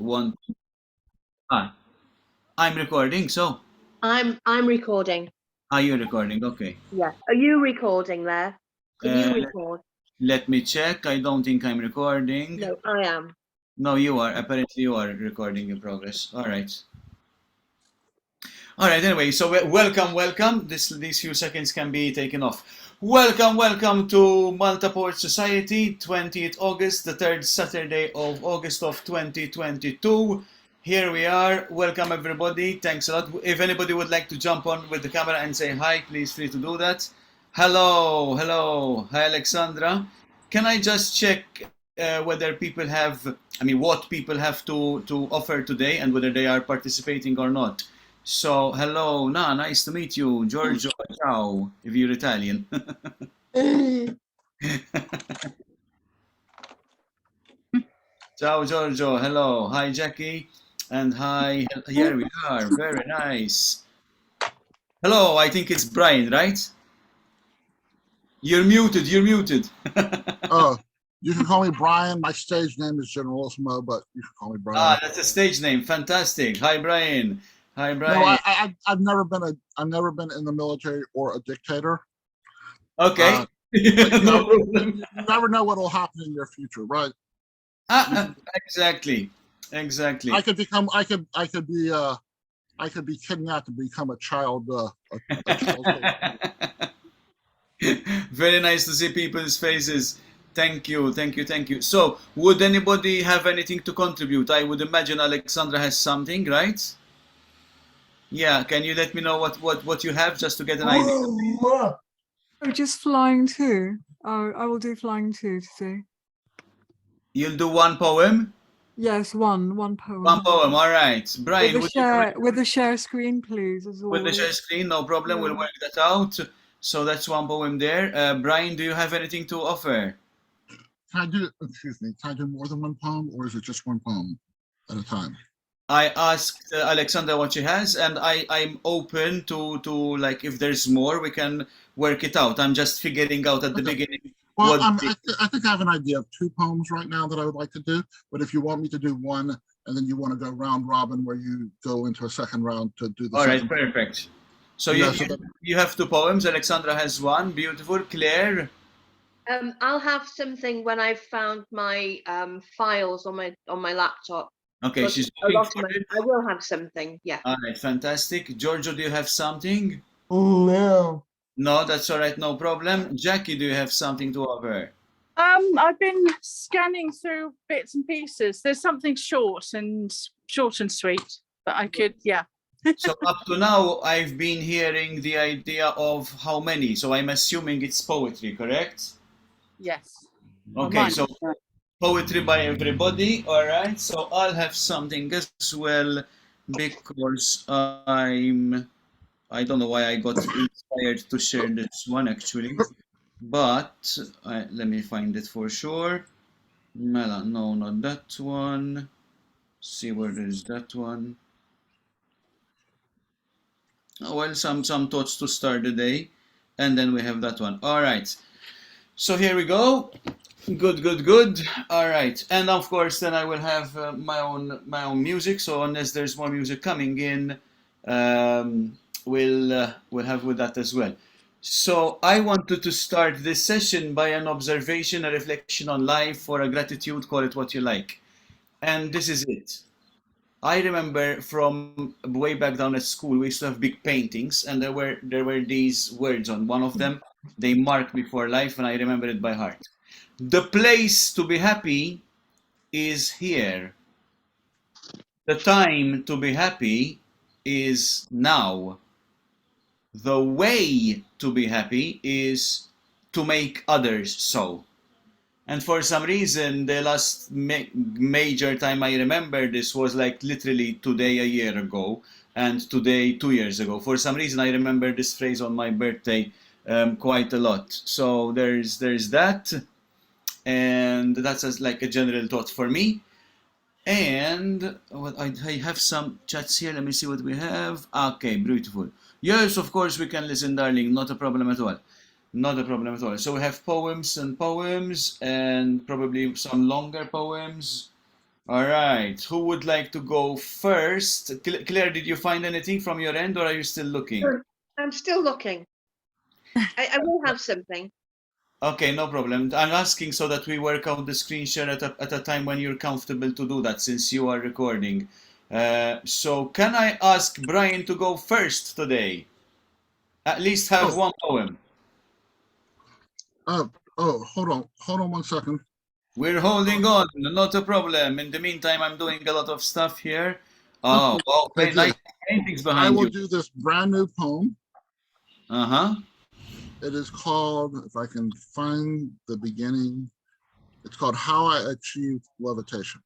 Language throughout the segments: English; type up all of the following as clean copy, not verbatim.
want. Ah, I'm recording. So, I'm recording. are you recording? Okay. Yeah. Are you recording there? Can you Uh, record? let me check. I don't think I'm recording. No, I am. No, you are. Apparently, you are recording in progress. All right. All right. Anyway, so welcome. These few seconds can be taken off. Welcome to Malta Port Society, 20th August, the third Saturday of August of 2022. Here we are. Welcome everybody. Thanks a lot. If anybody would like to jump on with the camera and say hi, please free to do that. Hello. Hi, Alexandra. Can I just check whether people have, what people have to offer today and whether they are participating or not? So, hello, nice to meet you, Giorgio, ciao, if you're Italian. Ciao, Giorgio, hello, hi, Jackie, and hi, here we are, very nice. Hello, I think it's Bryan, right? You're muted. Oh, you can call me Bryan. My stage name is Generalissimo, but you can call me Bryan. Ah, that's a stage name, fantastic. Hi, Bryan. Hi, No, Bryan. I've never been in the military or a dictator. Okay, no problem. You never know what will happen in your future, right? Exactly. I could be kidnapped and become a child. Very nice to see people's faces. Thank you. So, would anybody have anything to contribute? I would imagine Alexandra has something, right? Yeah, can you let me know what you have just to get an idea? Oh, just flying two. Oh, I will do flying two today. You'll do one poem? Yes, one poem. One poem, all right. Bryan, with the share screen, please, as with the always. share screen, no problem. Yeah. We'll work that out. So that's one poem there. Bryan, do you have anything to offer? Can I do more than one poem, or is it just one poem at a time? I asked Alexandra what she has, and I'm open to like if there's more, we can work it out. I'm just figuring out at the beginning. Well, I think I have an idea of two poems right now that I would like to do. But if you want me to do one, and then you want to go round robin, where you go into a second round to do the. All right, perfect. So yeah, you have two poems. Alexandra has one. Beautiful. Claire. I'll have something when I've found my files on my laptop. Okay, she's looking for it. I will have something. Yeah. All right, fantastic. Giorgio, do you have something? No. No, that's all right. No problem. Jackie, do you have something to offer? I've been scanning through bits and pieces. There's something short and sweet, but I could, yeah. So up to now, I've been hearing the idea of how many. So I'm assuming it's poetry, correct? Yes. Okay, so poetry by everybody. All right. So I'll have something as well because I don't know why I got inspired to share this one actually, but let me find it for sure. No, not that one. See where is that one. Oh, well, some thoughts to start the day, and then we have that one. All right. So here we go. Good. All right, and of course, then I will have my own music. So unless there's more music coming in, we'll have with that as well. So I wanted to start this session by an observation, a reflection on life, or a gratitude, call it what you like. And this is it. I remember from way back down at school, we used to have big paintings, and there were these words on one of them. They marked me for life, and I remember it by heart. The place to be happy is here. The time to be happy is now. The way to be happy is to make others so. And for some reason, the last major time I remember this was like literally today a year ago, and today 2 years ago. For some reason, I remember this phrase on my birthday quite a lot. So there's that, and that's like a general thought for me. And I have some chats here. Let me see what we have. Okay, beautiful. Yes, of course we can listen, darling. Not a problem at all. Not a problem at all. So we have poems and probably some longer poems. All right. Who would like to go first? Claire, did you find anything from your end, or are you still looking? I'm still looking. I will have something. Okay, no problem. I'm asking so that we work out the screen share at a time when you're comfortable to do that, since you are recording. So can I ask Bryan to go first today? At least have Oh, one poem. hold on 1 second. We're holding on, not a problem. In the meantime, I'm doing a lot of stuff here. Oh, Okay, wow, very nice good. paintings I behind will you. do this brand new poem. Uh-huh. It is called, if I can find the beginning, it's called How I Achieved Levitation.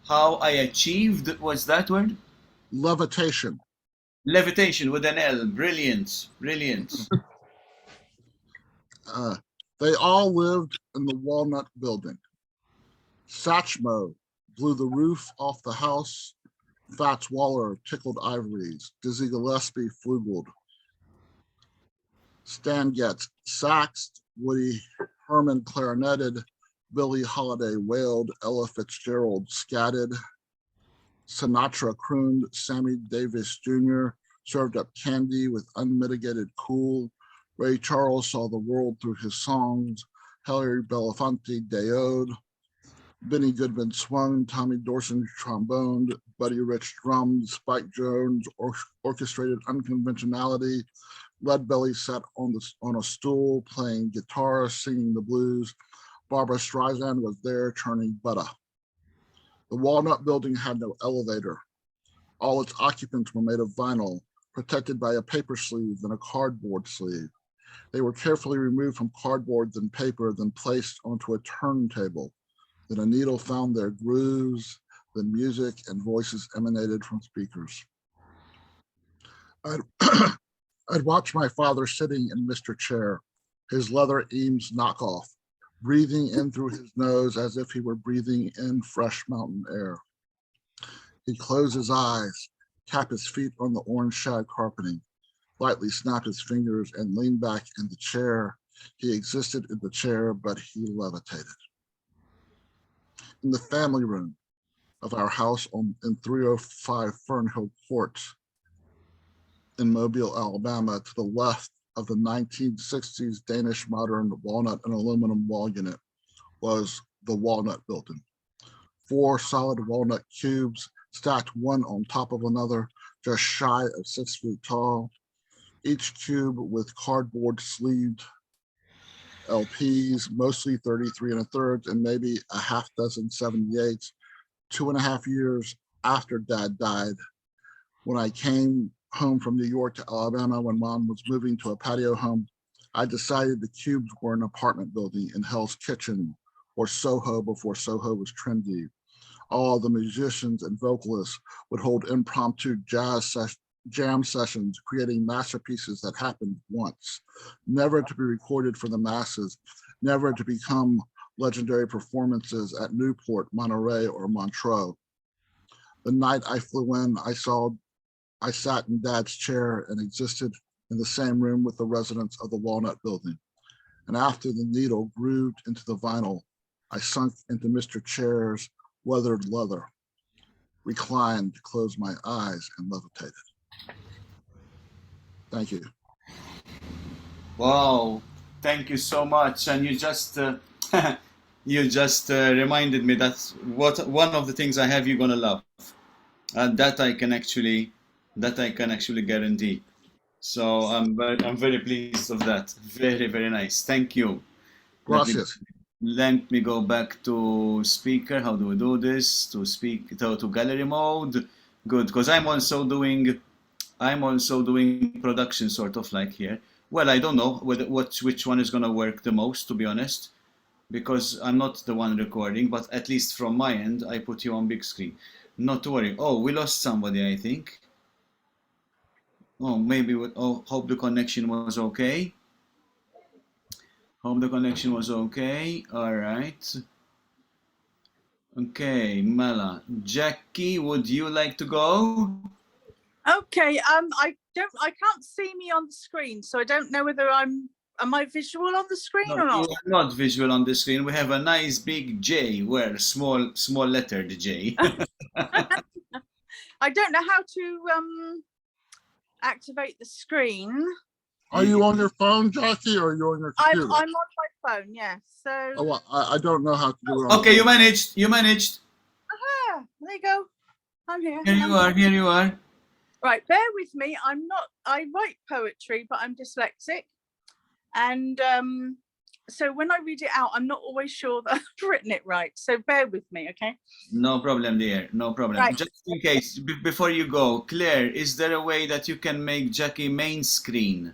How I achieved, what's that word? Levitation. Levitation with an L. Brilliant, brilliant. They all lived in the Walnut Building. Satchmo blew the roof off the house. Fats Waller tickled ivories. Dizzy Gillespie flugeled. Stan Getz saxed. Woody Herman clarinetted. Billie Holiday wailed. Ella Fitzgerald scatted. Sinatra crooned. Sammy Davis Jr. served up candy with unmitigated cool. Ray Charles saw the world through his songs. Harry Belafonte deoed. Benny Goodman swung, Tommy Dorson tromboned, Buddy Rich drummed, Spike Jones orchestrated unconventionality, Leadbelly sat on a stool playing guitar, singing the blues. Barbara Streisand was there churning butter. The Walnut Building had no elevator. All its occupants were made of vinyl, protected by a paper sleeve and a cardboard sleeve. They were carefully removed from cardboard, then paper, then placed onto a turntable. Then a needle found their grooves, then music and voices emanated from speakers. I'd watch my father sitting in Mr. Chair, his leather Eames knockoff, breathing in through his nose as if he were breathing in fresh mountain air. He'd close his eyes, tap his feet on the orange shag carpeting, lightly snap his fingers and lean back in the chair. He existed in the chair, but he levitated. In the family room of our house in 305 Fernhill Court in Mobile, Alabama, to the left of the 1960s Danish modern walnut and aluminum wall unit was the Walnut Building. 4 solid walnut cubes stacked one on top of another, just shy of 6 feet tall, each cube with cardboard sleeved LPs, mostly 33 1/3 and maybe a half dozen 78s. 2.5 years after Dad died, when I came home from New York to Alabama when Mom was moving to a patio home, I decided the cubes were an apartment building in Hell's Kitchen, or Soho before Soho was trendy. All the musicians and vocalists would hold impromptu jam sessions, creating masterpieces that happened once, never to be recorded for the masses, never to become legendary performances at Newport, Monterey, or Montreux. The night I flew in, I sat in Dad's chair and existed in the same room with the residents of the Walnut Building. And after the needle grooved into the vinyl, I sunk into Mr. Chair's weathered leather, reclined, closed my eyes, and levitated. Thank you. Wow, thank you so much. And you just reminded me that one of the things I have you're gonna love, and that I can actually guarantee. So I'm very pleased of that. Very, very nice. Thank you. Gracias. Let me go back to speaker. How do we do this? To speak to gallery mode. Good, because I'm also doing production sort of like here. Well, I don't know which one is gonna work the most, to be honest, because I'm not the one recording, but at least from my end, I put you on big screen. Not to worry. Oh, we lost somebody, I think. Oh, maybe. Oh, hope the connection was okay. Hope the connection was okay. All right. Okay, Mela. Jackie, would you like to go? Okay. I can't see me on the screen, so I don't know whether I'm Am I visual on the screen No, or you not? are not visual on the screen. We have a nice big J, where small lettered J. I don't know how to activate the screen. Are you on your phone, Jackie, or are you on your computer? I'm on my phone, yes. So Oh, well, I don't know how to do it. On Okay, the you phone. managed. You managed. there you go. I'm here. Here you are. Here you are. Right, bear with me. I write poetry, but I'm dyslexic. And so when I read it out, I'm not always sure that I've written it right. So bear with me, okay? No problem, dear. No problem. Right. Just in case, before you go, Claire, is there a way that you can make Jackie main screen?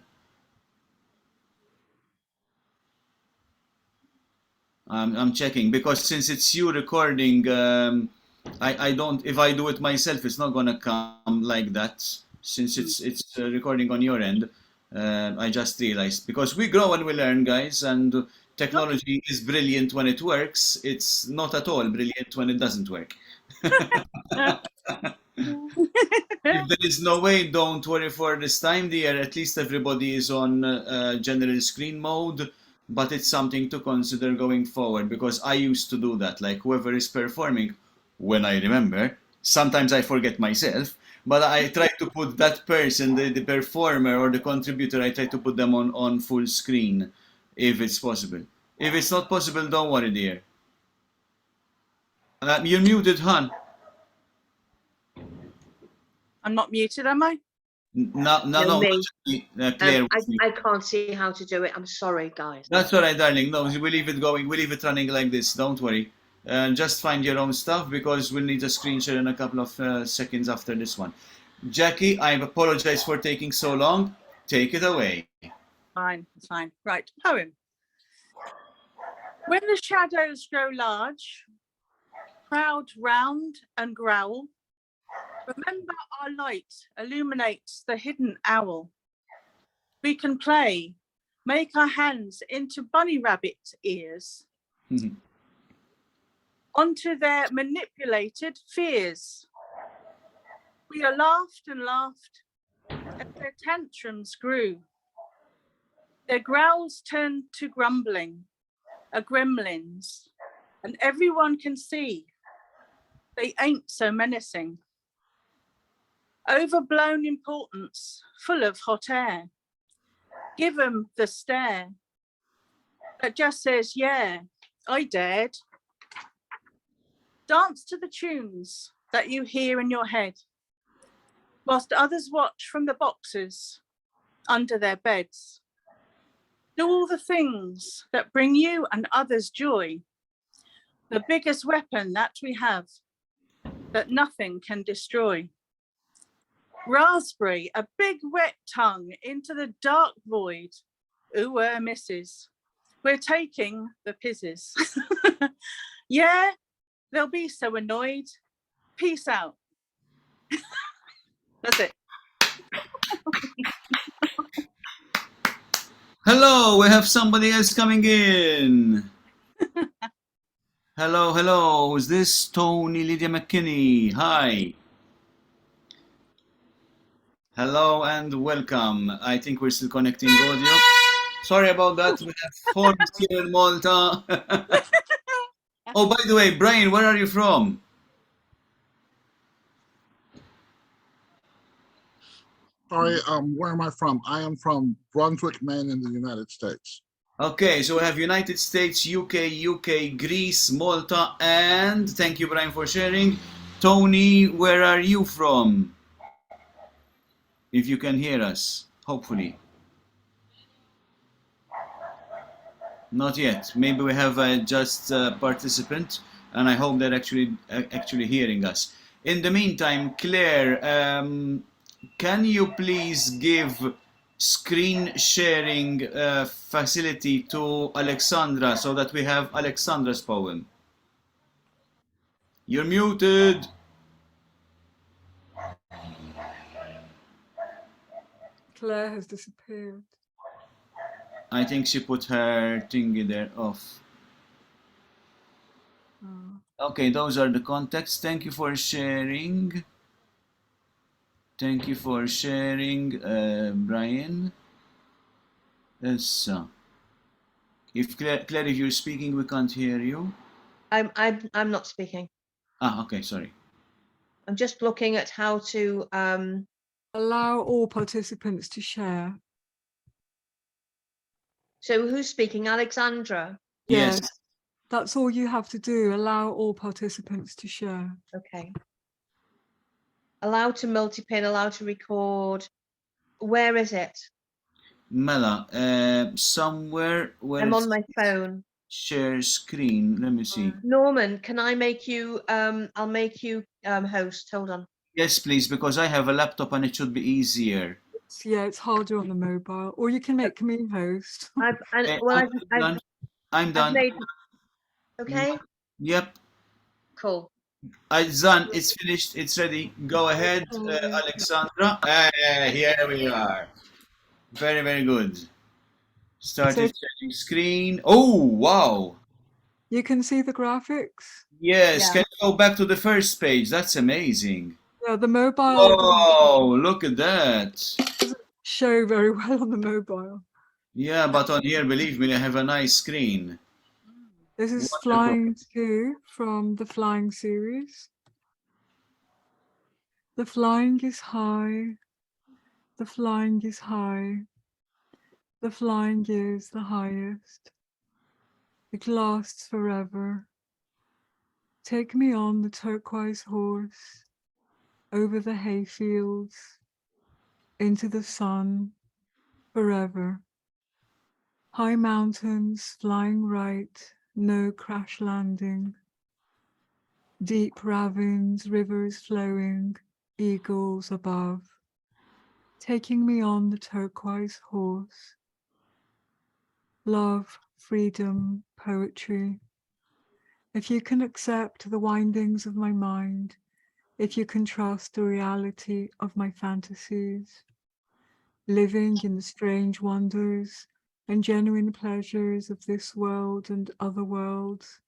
I'm checking because since it's you recording, I don't. If I do it myself, it's not gonna come like that. Since it's recording on your end, I just realized because we grow and we learn, guys, and technology is brilliant when it works. It's not at all brilliant when it doesn't work. If there is no way, don't worry for this time, dear. At least everybody is on general screen mode, but it's something to consider going forward because I used to do that. Like whoever is performing, when I remember, sometimes I forget myself, but I try to put that person, the performer or the contributor, I try to put them on full screen if it's possible. If it's not possible, don't worry, dear. You're muted, hon. I'm not muted, am I? No, No, me. Claire. I can't see how to do it. I'm sorry, guys. That's all right, darling. No, we leave it going. We leave it running like this. Don't worry. Just find your own stuff because we'll need a screen share in a couple of seconds after this one. Jackie, I apologize for taking so long. Take it away. Fine, it's fine. Right, poem. When the shadows grow large, crowd round and growl, remember our light illuminates the hidden owl. We can play, make our hands into bunny rabbit ears, onto their manipulated fears. We are laughed and laughed as their tantrums grew. Their growls turned to grumbling, a gremlins, and everyone can see they ain't so menacing. Overblown importance, full of hot air. Give 'em the stare that just says, yeah, I dared. Dance to the tunes that you hear in your head, whilst others watch from the boxes under their beds. Do all the things that bring you and others joy, the biggest weapon that we have that nothing can destroy. Raspberry, a big wet tongue into the dark void. Ooh, misses. We're taking the pizzes. Yeah, they'll be so annoyed. Peace out. That's it. Hello, we have somebody else coming in. Hello. Is this Tony Lydia McKinney? Hi. Hello and welcome. I think we're still connecting audio. Sorry about that. We have phones here in Malta. Oh, by the way, Bryan, where are you from? Sorry, where am I from? I am from Brunswick, Maine, in the United States. Okay, so we have United States, UK, Greece, Malta, and thank you, Bryan, for sharing. Tony, where are you from? If you can hear us, hopefully. Not yet. Maybe we have just a participant, and I hope they're actually hearing us. In the meantime, Claire, can you please give screen sharing facility to Alexandra so that we have Alexandra's poem? You're muted. Claire has disappeared. I think she put her thingy there off. Oh. Okay, those are the contacts. Thank you for sharing. Thank you for sharing, Bryan. Yes. If Claire, if you're speaking, we can't hear you. I'm not speaking. Ah, okay, sorry. I'm just looking at how to Allow all participants to share. so who's speaking? Alexandra. Yes. Yes, that's all you have to do. Allow all participants to share. Okay. Allow to multi-pin, allow to record. Where is it? Mela, somewhere where I'm it's on my phone. share screen. Let me see. Norman, can I make you I'll make you host. Hold on. Yes, please, because I have a laptop and it should be easier. Yeah, it's harder on the mobile. Or you can make me host. I'm I've done. made okay. Yep. Cool. It's done. It's finished. It's ready. Go ahead, Alexandra. Here we are. Very, very good. Started sharing screen. Oh, wow. You can see the graphics. Yes. Yeah. Can you go back to the first page? That's amazing. Yeah, the mobile doesn't Oh, look at that. show very well on the mobile. Yeah, but on here, believe me, I have a nice screen. This is Wonderful. Flying 2 from the Flying series. The flying is high. The flying is high. The flying is the highest. It lasts forever. Take me on the turquoise horse, over the hayfields, into the sun, forever. High mountains flying right, no crash landing. Deep ravines, rivers flowing, eagles above. Taking me on the turquoise horse. Love, freedom, poetry. If you can accept the windings of my mind, if you can trust the reality of my fantasies, living in the strange wonders and genuine pleasures of this world and other worlds,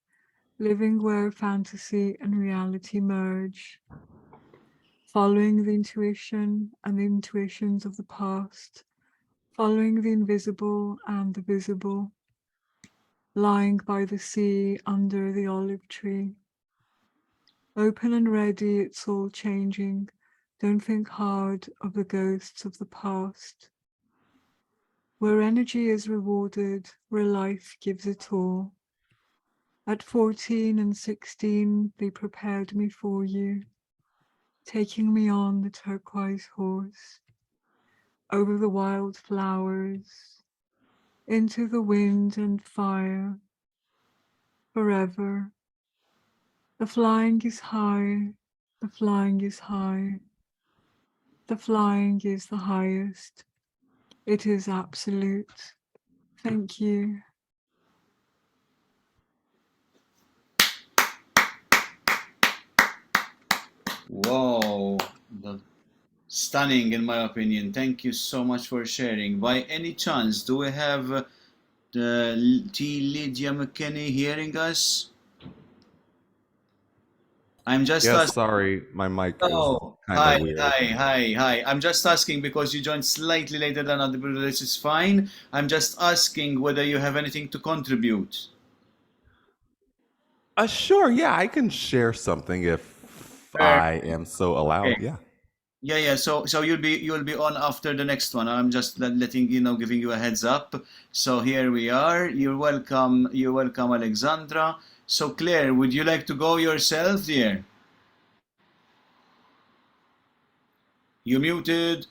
living where fantasy and reality merge, following the intuition and the intuitions of the past, following the invisible and the visible, lying by the sea under the olive tree. Open and ready, it's all changing. Don't think hard of the ghosts of the past. Where energy is rewarded, where life gives it all. At 14 and 16, they prepared me for you, taking me on the turquoise horse, over the wild flowers, into the wind and fire, forever. The flying is high, the flying is high. The flying is the highest. It is absolute. Thank you. Whoa. Stunning, in my opinion. Thank you so much for sharing. By any chance, do we have Lydia McKinney hearing us? I'm just Yes, asking. sorry, my mic is Oh, kind of hi, weird. hi, hi, hi. I'm just asking because you joined slightly later than other people. This is fine. I'm just asking whether you have anything to contribute. Sure, yeah, I can share something if I am so allowed. Okay. Yeah. Yeah, yeah. So you'll be on after the next one. I'm just letting you know, giving you a heads up. So here we are. You're welcome. You're welcome, Alexandra. So Claire, would you like to go yourself, dear? You muted.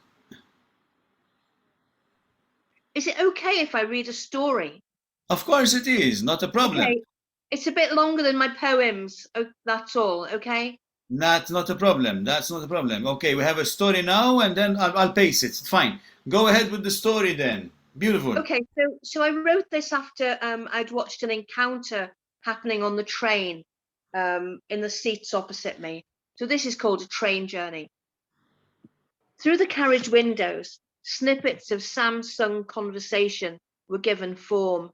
Is it okay if I read a story? Of course it is. Not a problem. Okay. It's a bit longer than my poems. That's all, okay? Not a problem. That's not a problem. Okay, we have a story now, and then I'll pace it. Fine. Go ahead with the story then. Beautiful. Okay, so I wrote this after I'd watched an encounter happening on the train in the seats opposite me. So this is called a train journey. Through the carriage windows, snippets of Samsung conversation were given form.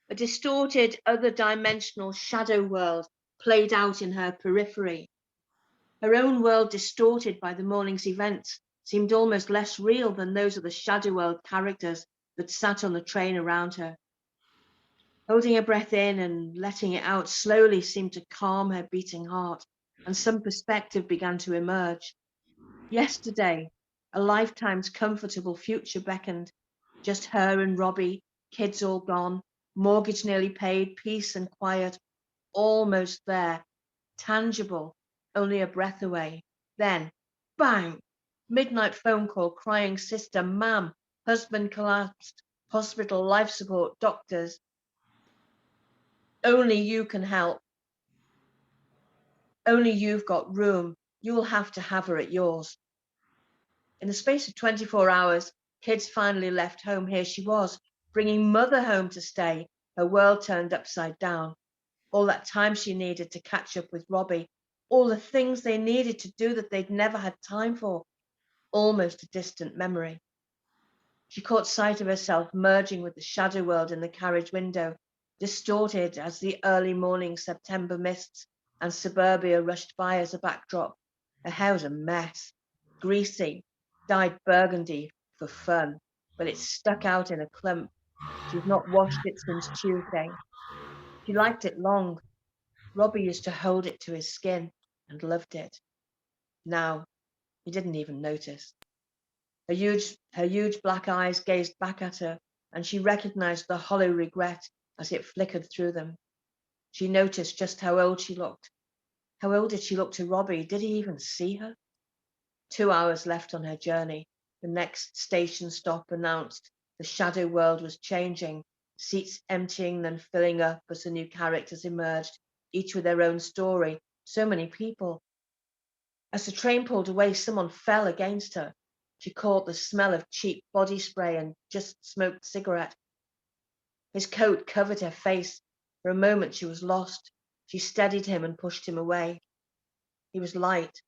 A distorted, other-dimensional shadow world played out in her periphery. Her own world, distorted by the morning's events, seemed almost less real than those of the shadow world characters that sat on the train around her. Holding her breath in and letting it out slowly seemed to calm her beating heart, and some perspective began to emerge. Yesterday, a lifetime's comfortable future beckoned. Just her and Robbie, kids all gone, mortgage nearly paid, peace and quiet, almost there, tangible, only a breath away. Then, bang! Midnight phone call, crying sister, ma'am, husband collapsed, hospital, life support, doctors. Only you can help. Only you've got room. You'll have to have her at yours. In the space of 24 hours, kids finally left home. Here she was, bringing mother home to stay, her world turned upside down. All that time she needed to catch up with Robbie, all the things they needed to do that they'd never had time for, almost a distant memory. She caught sight of herself merging with the shadow world in the carriage window, distorted as the early morning September mists and suburbia rushed by as a backdrop. Her hair was a mess, greasy, dyed burgundy for fun, but it stuck out in a clump. She'd not washed it since Tuesday. She liked it long. Robbie used to hold it to his skin and loved it. Now, he didn't even notice. Her huge black eyes gazed back at her, and she recognized the hollow regret as it flickered through them. She noticed just how old she looked. How old did she look to Robbie? Did he even see her? 2 hours left on her journey. The next station stop announced the shadow world was changing, seats emptying, then filling up as the new characters emerged, each with their own story. So many people. As the train pulled away, someone fell against her. She caught the smell of cheap body spray and just smoked cigarette. His coat covered her face. For a moment she was lost. She steadied him and pushed him away. He was light,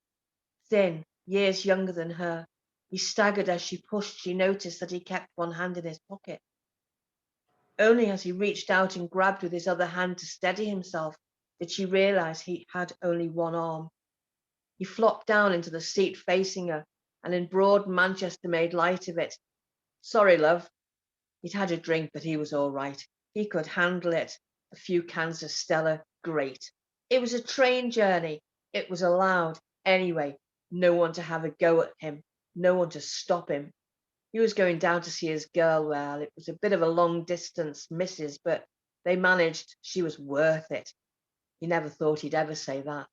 thin, years younger than her. He staggered as she pushed. She noticed that he kept one hand in his pocket. Only as he reached out and grabbed with his other hand to steady himself did she realize he had only one arm. He flopped down into the seat facing her, and in broad Manchester made light of it. Sorry, love. He'd had a drink, but he was all right. He could handle it. A few cans of Stella, great. It was a train journey. It was allowed. Anyway, no one to have a go at him. No one to stop him. He was going down to see his girl. Well, it was a bit of a long distance, missus, but they managed. She was worth it. He never thought he'd ever say that.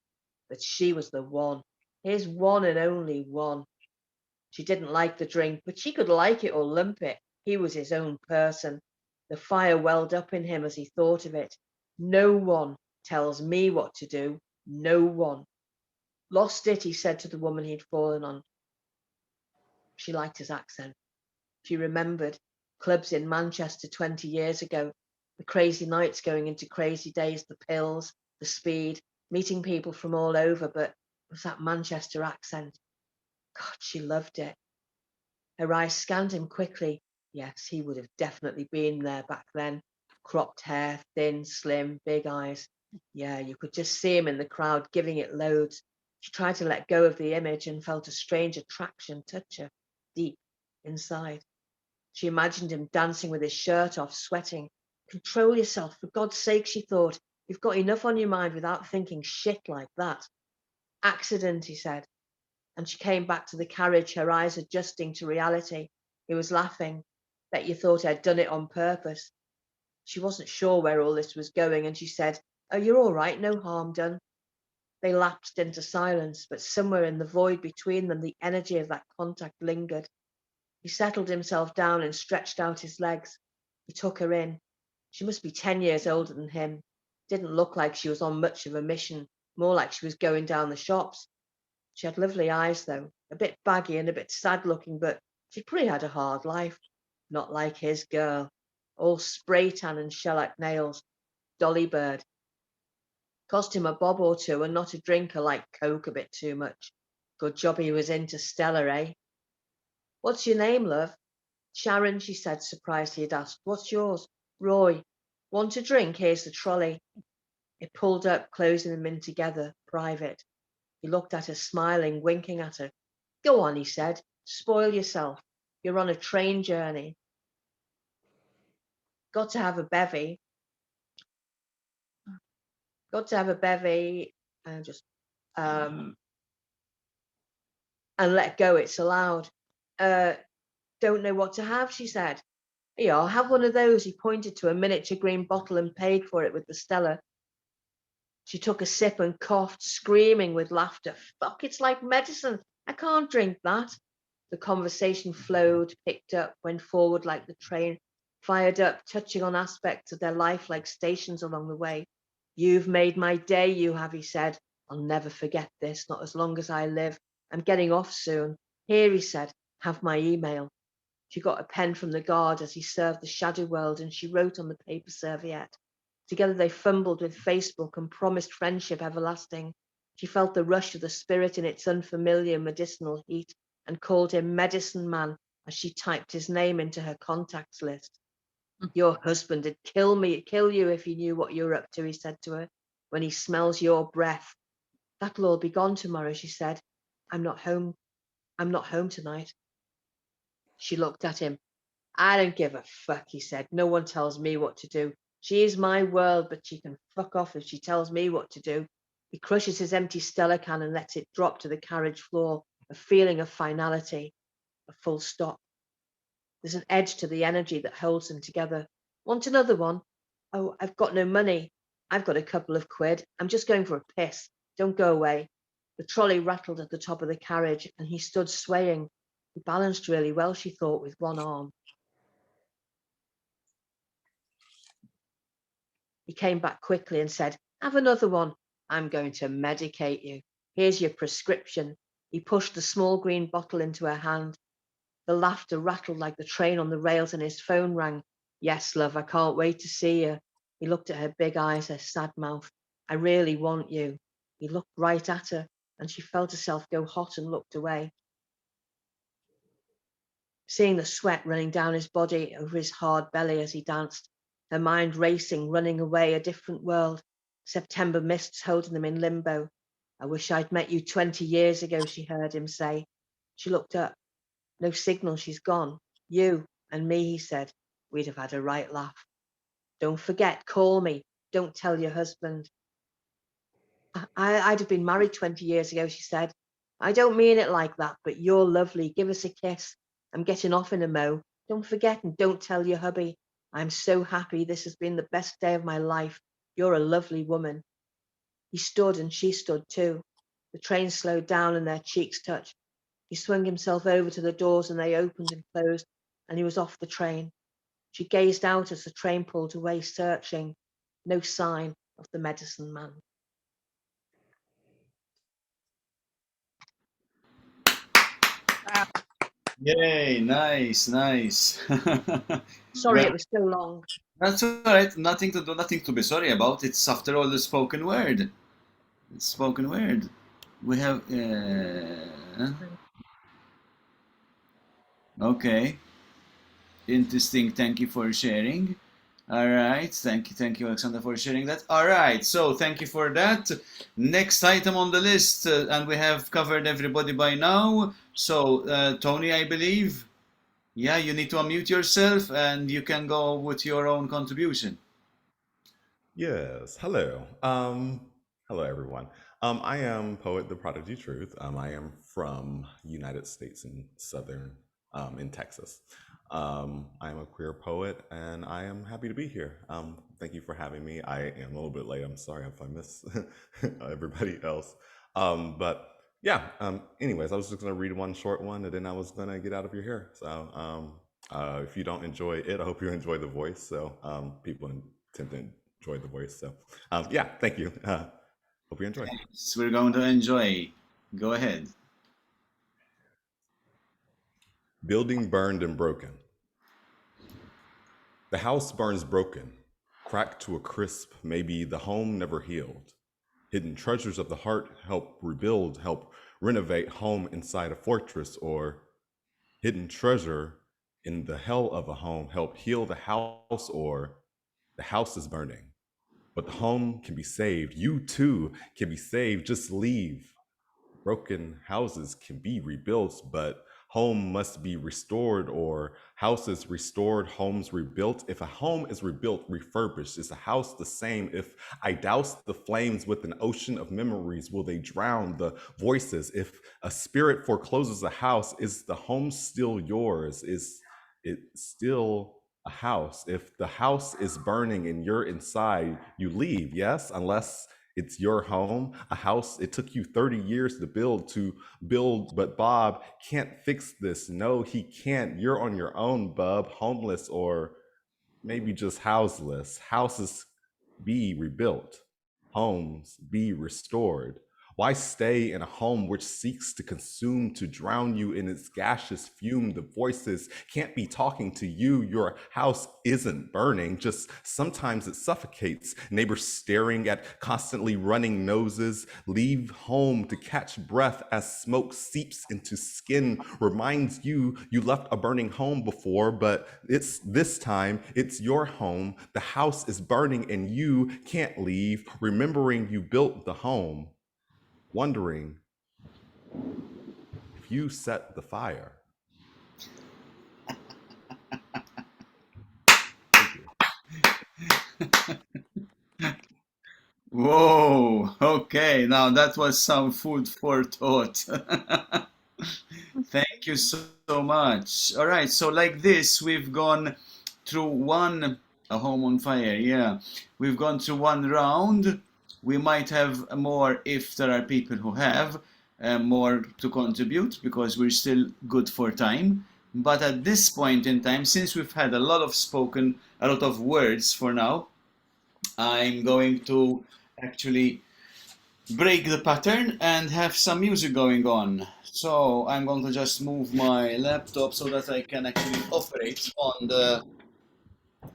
But she was the one. His one and only one. She didn't like the drink, but she could like it or lump it. He was his own person. The fire welled up in him as he thought of it. No one tells me what to do. No one. Lost it, he said to the woman he'd fallen on. She liked his accent. She remembered clubs in Manchester 20 years ago, the crazy nights going into crazy days, the pills, the speed, meeting people from all over, but it was that Manchester accent. God, she loved it. Her eyes scanned him quickly. Yes, he would have definitely been there back then. Cropped hair, thin, slim, big eyes. Yeah, you could just see him in the crowd giving it loads. She tried to let go of the image and felt a strange attraction touch her deep inside. She imagined him dancing with his shirt off, sweating. Control yourself, for God's sake, she thought. You've got enough on your mind without thinking shit like that. Accident, he said. And she came back to the carriage, her eyes adjusting to reality. He was laughing. Bet you thought I'd done it on purpose. She wasn't sure where all this was going, and she said, Oh, you're all right, no harm done. They lapsed into silence, but somewhere in the void between them, the energy of that contact lingered. He settled himself down and stretched out his legs. He took her in. She must be 10 years older than him. Didn't look like she was on much of a mission, more like she was going down the shops. She had lovely eyes, though, a bit baggy and a bit sad looking, but she'd pretty had a hard life. Not like his girl. All spray tan and shellac nails. Dolly bird. Cost him a bob or two and not a drinker like Coke a bit too much. Good job he was into Stella, eh? What's your name, love? Sharon, she said, surprised he had asked. What's yours? Roy. Want a drink? Here's the trolley. It pulled up, closing them in together, private. He looked at her, smiling, winking at her. Go on, he said. Spoil yourself. You're on a train journey. got to have a bevy. Got to have a bevy and just and let go. It's allowed. Don't know what to have, she said. Yeah, I'll have one of those. He pointed to a miniature green bottle and paid for it with the Stella. She took a sip and coughed, screaming with laughter. Fuck, it's like medicine. I can't drink that. The conversation flowed, picked up, went forward like the train, fired up, touching on aspects of their life like stations along the way. You've made my day, you have, he said. I'll never forget this, not as long as I live. I'm getting off soon. Here, he said, have my email. She got a pen from the guard as he served the shadow world, and she wrote on the paper serviette. Together they fumbled with Facebook and promised friendship everlasting. She felt the rush of the spirit in its unfamiliar medicinal heat and called him Medicine Man as she typed his name into her contacts list. Your husband'd kill you if he knew what you're up to, he said to her. When he smells your breath. That'll all be gone tomorrow, she said. I'm not home tonight. She looked at him. I don't give a fuck, he said. No one tells me what to do. She is my world, but she can fuck off if she tells me what to do. He crushes his empty Stella can and lets it drop to the carriage floor, a feeling of finality, a full stop. There's an edge to the energy that holds them together. Want another one? Oh, I've got no money. I've got a couple of quid. I'm just going for a piss. Don't go away. The trolley rattled at the top of the carriage and he stood swaying. He balanced really well, she thought, with one arm. He came back quickly and said, have another one. I'm going to medicate you. Here's your prescription. He pushed the small green bottle into her hand. The laughter rattled like the train on the rails and his phone rang. Yes, love, I can't wait to see you. He looked at her big eyes, her sad mouth. I really want you. He looked right at her and she felt herself go hot and looked away. Seeing the sweat running down his body over his hard belly as he danced, her mind racing, running away, a different world. September mists holding them in limbo. I wish I'd met you 20 years ago, she heard him say. She looked up. No signal, she's gone. You and me, he said. We'd have had a right laugh. Don't forget, call me. Don't tell your husband. I'd have been married 20 years ago, she said. I don't mean it like that, but you're lovely. Give us a kiss. I'm getting off in a mo. Don't forget and don't tell your hubby. I'm so happy. This has been the best day of my life. You're a lovely woman. He stood and she stood too. The train slowed down and their cheeks touched. He swung himself over to the doors and they opened and closed and he was off the train. She gazed out as the train pulled away, searching. No sign of the medicine man. Yay, nice, nice. Sorry, Well, it was so long. that's all right. Nothing to do, nothing to be sorry about. It's after all the spoken word. It's spoken word. We have. Okay. Interesting. Thank you for sharing. All right. Thank you, Alexandra, for sharing that. All right. So thank you for that. Next item on the list, and we have covered everybody by now. So Tony, I believe. Yeah, you need to unmute yourself, and you can go with your own contribution. Yes. Hello. Hello, everyone. I am Poet the Prodigy Truth. I am from United States in Southern, in Texas. I am a queer poet, and I am happy to be here. Thank you for having me. I am a little bit late. I'm sorry if I miss everybody else. But yeah. Anyways, I was just gonna read one short one, and then I was gonna get out of your hair. So, if you don't enjoy it, I hope you enjoy the voice. So, people tend to enjoy the voice. So, yeah, thank you. Hope you enjoy. So we're going to enjoy. Go ahead. Building burned and broken. The house burns broken, cracked to a crisp. Maybe the home never healed. Hidden treasures of the heart help rebuild, help renovate home inside a fortress, or hidden treasure in the hell of a home help heal the house, or the house is burning. But the home can be saved. You too can be saved. Just leave. Broken houses can be rebuilt, but home must be restored or houses restored, homes rebuilt. If a home is rebuilt, refurbished, is a house the same? If I douse the flames with an ocean of memories, will they drown the voices? If a spirit forecloses a house, is the home still yours? Is it still a house? If the house is burning and you're inside, you leave, yes? Unless it's your home, a house it took you 30 years to build, but Bob can't fix this. No, he can't. You're on your own, bub, homeless or maybe just houseless. Houses be rebuilt, homes be restored. Why stay in a home which seeks to consume, to drown you in its gaseous fume? The voices can't be talking to you. Your house isn't burning, just sometimes it suffocates. Neighbors staring at constantly running noses. Leave home to catch breath as smoke seeps into skin. Reminds you left a burning home before, but it's this time, it's your home. The house is burning and you can't leave. Remembering you built the home, wondering if you set the fire. Thank you. Whoa, okay, now that was some food for thought. Thank you so much. All right, so like this, we've gone through a home on fire, yeah. We've gone through one round. We might have more if there are people who have more to contribute because we're still good for time. But at this point in time, since we've had a lot of words for now, I'm going to actually break the pattern and have some music going on. So I'm going to just move my laptop so that I can actually operate on the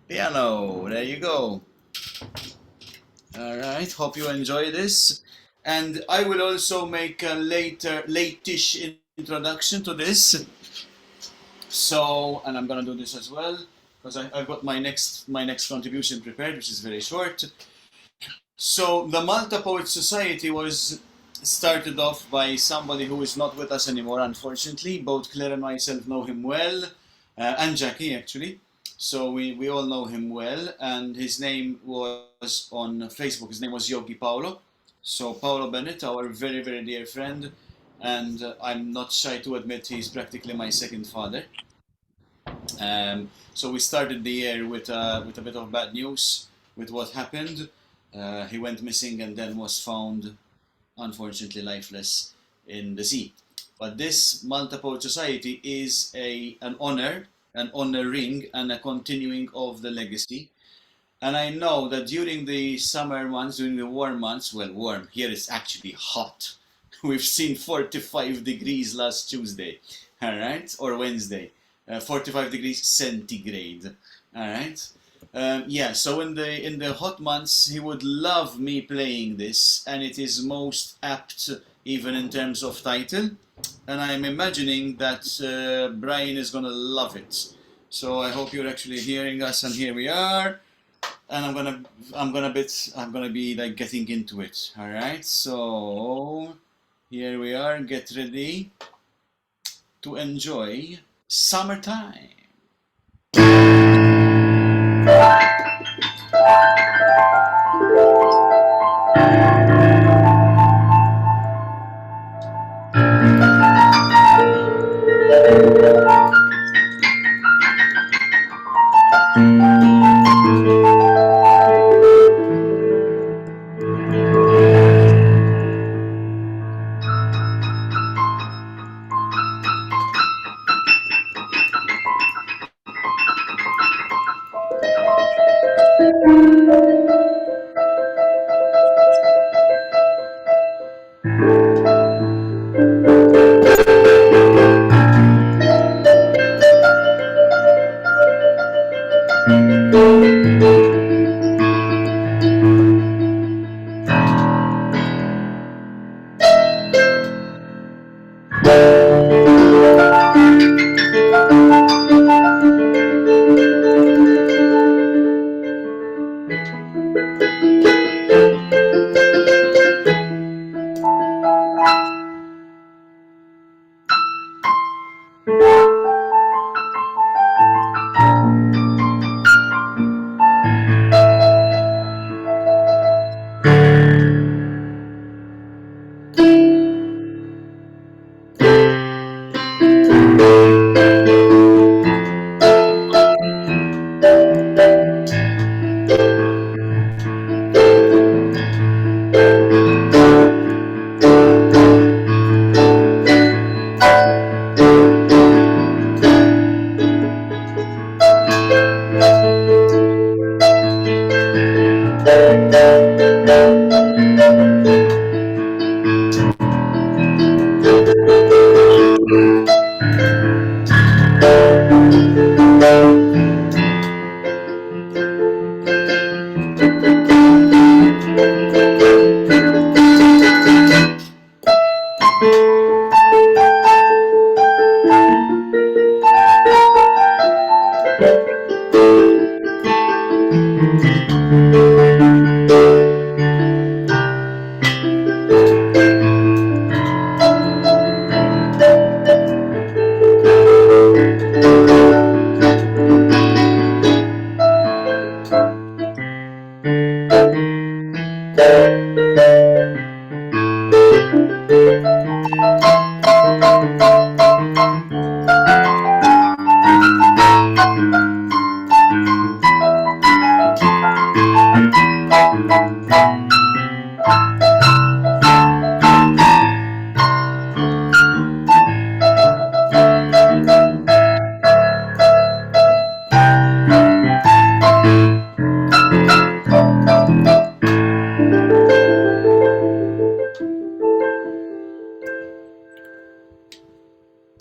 piano. There you go. All right, hope you enjoy this. And I will also make a late-ish introduction to this. So, and I'm gonna do this as well because I've got my next contribution prepared, which is very short. So the Malta Poets Society was started off by somebody who is not with us anymore, unfortunately. Both Claire and myself know him well, and Jackie actually. So we all know him well, and his name was on Facebook. His name was Yogi Paulo. So Paulo Bennett, our very very dear friend, and I'm not shy to admit he's practically my second father. So we started the year with a bit of bad news with what happened. He went missing and then was found, unfortunately, lifeless in the sea. But this Malta Poet Society is an honor ring, and a continuing of the legacy. And I know that during the summer months, during the warm months, well, warm, here it's actually hot. We've seen 45 degrees last Tuesday, all right, or Wednesday, 45 degrees centigrade, all right. Yeah, so in the hot months, he would love me playing this, and it is most apt even in terms of title. And I'm imagining that Bryan is gonna love it. So I hope you're actually hearing us, and here we are. And I'm gonna be like getting into it. All right, so here we are. Get ready to enjoy summertime.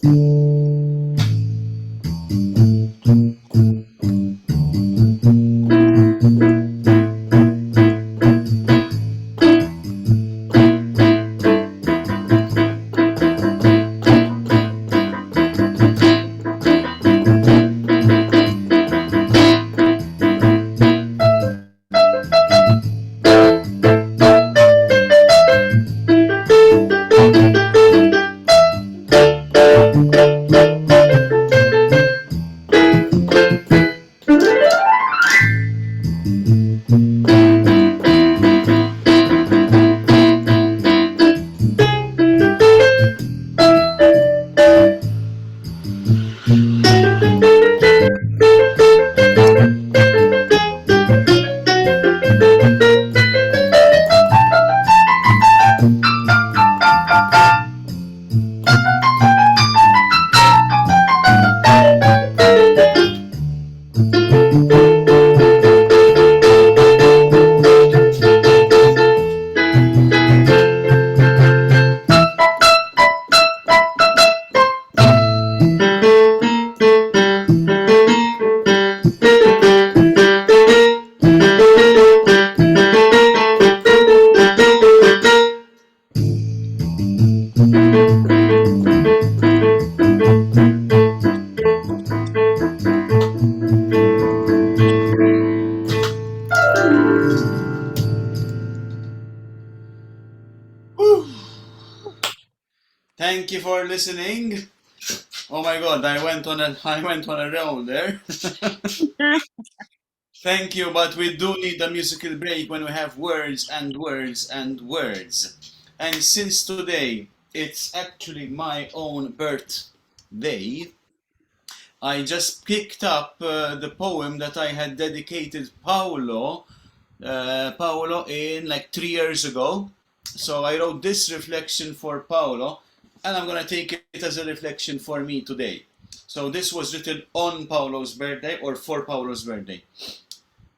Whew. Thank you for listening. Oh my God, I went on a roll there. Thank you, but we do need a musical break when we have words and words and words. And since today it's actually my own birthday, I just picked up the poem that I had dedicated Paolo in like 3 years ago. So I wrote this reflection for Paolo, and I'm gonna take it as a reflection for me today. So this was written on Paolo's birthday or for Paolo's birthday.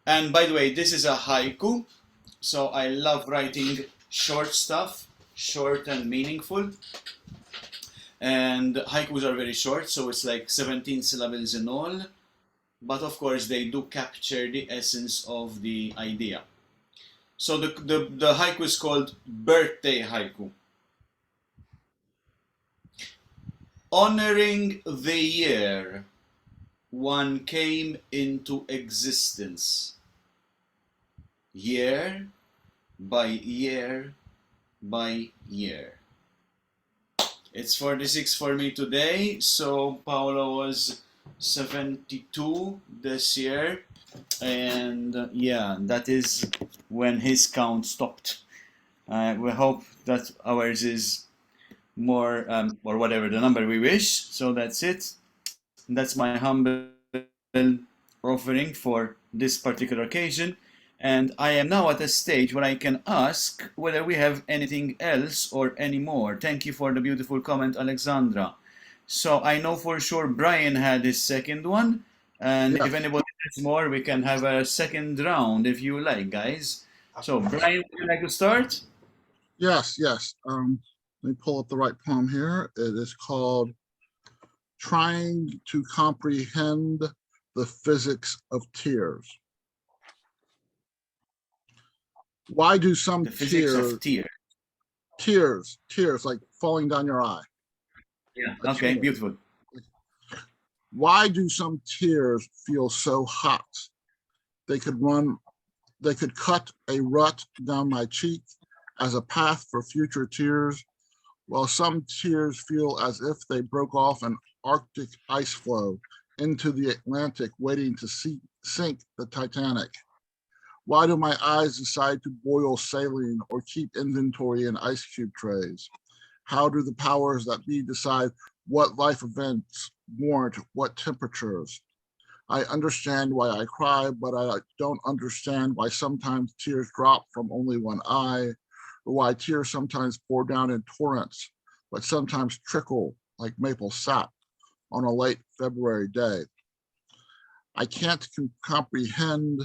And by the way, this is a haiku. So I love writing short stuff, short and meaningful. And haikus are very short, so it's like 17 syllables in all. But of course, they do capture the essence of the idea. So the haiku is called Birthday Haiku. Honoring the year one came into existence, year by year by year. It's 46 for me today, so Paolo was 72 this year, and yeah, that is when his count stopped. We hope that ours is more, or whatever the number we wish. So that's it. That's my humble offering for this particular occasion. And I am now at a stage where I can ask whether we have anything else or any more. Thank you for the beautiful comment, Alexandra. So I know for sure Bryan had his second one. And Yes. if anybody has more, we can have a second round if you like, guys. So Bryan, would you like to start? Yes. Let me pull up the right poem here. It is called Trying to Comprehend the Physics of Tears. Why do some The physics of tears, like falling down your eye? Yeah, A okay, tear. beautiful. Why do some tears feel so hot? They could cut a rut down my cheek as a path for future tears, while some tears feel as if they broke off an Arctic ice floe into the Atlantic, waiting to sink the Titanic. Why do my eyes decide to boil saline or keep inventory in ice cube trays? How do the powers that be decide what life events warrant what temperatures? I understand why I cry, but I don't understand why sometimes tears drop from only one eye, or why tears sometimes pour down in torrents, but sometimes trickle like maple sap on a late February day. I can't comprehend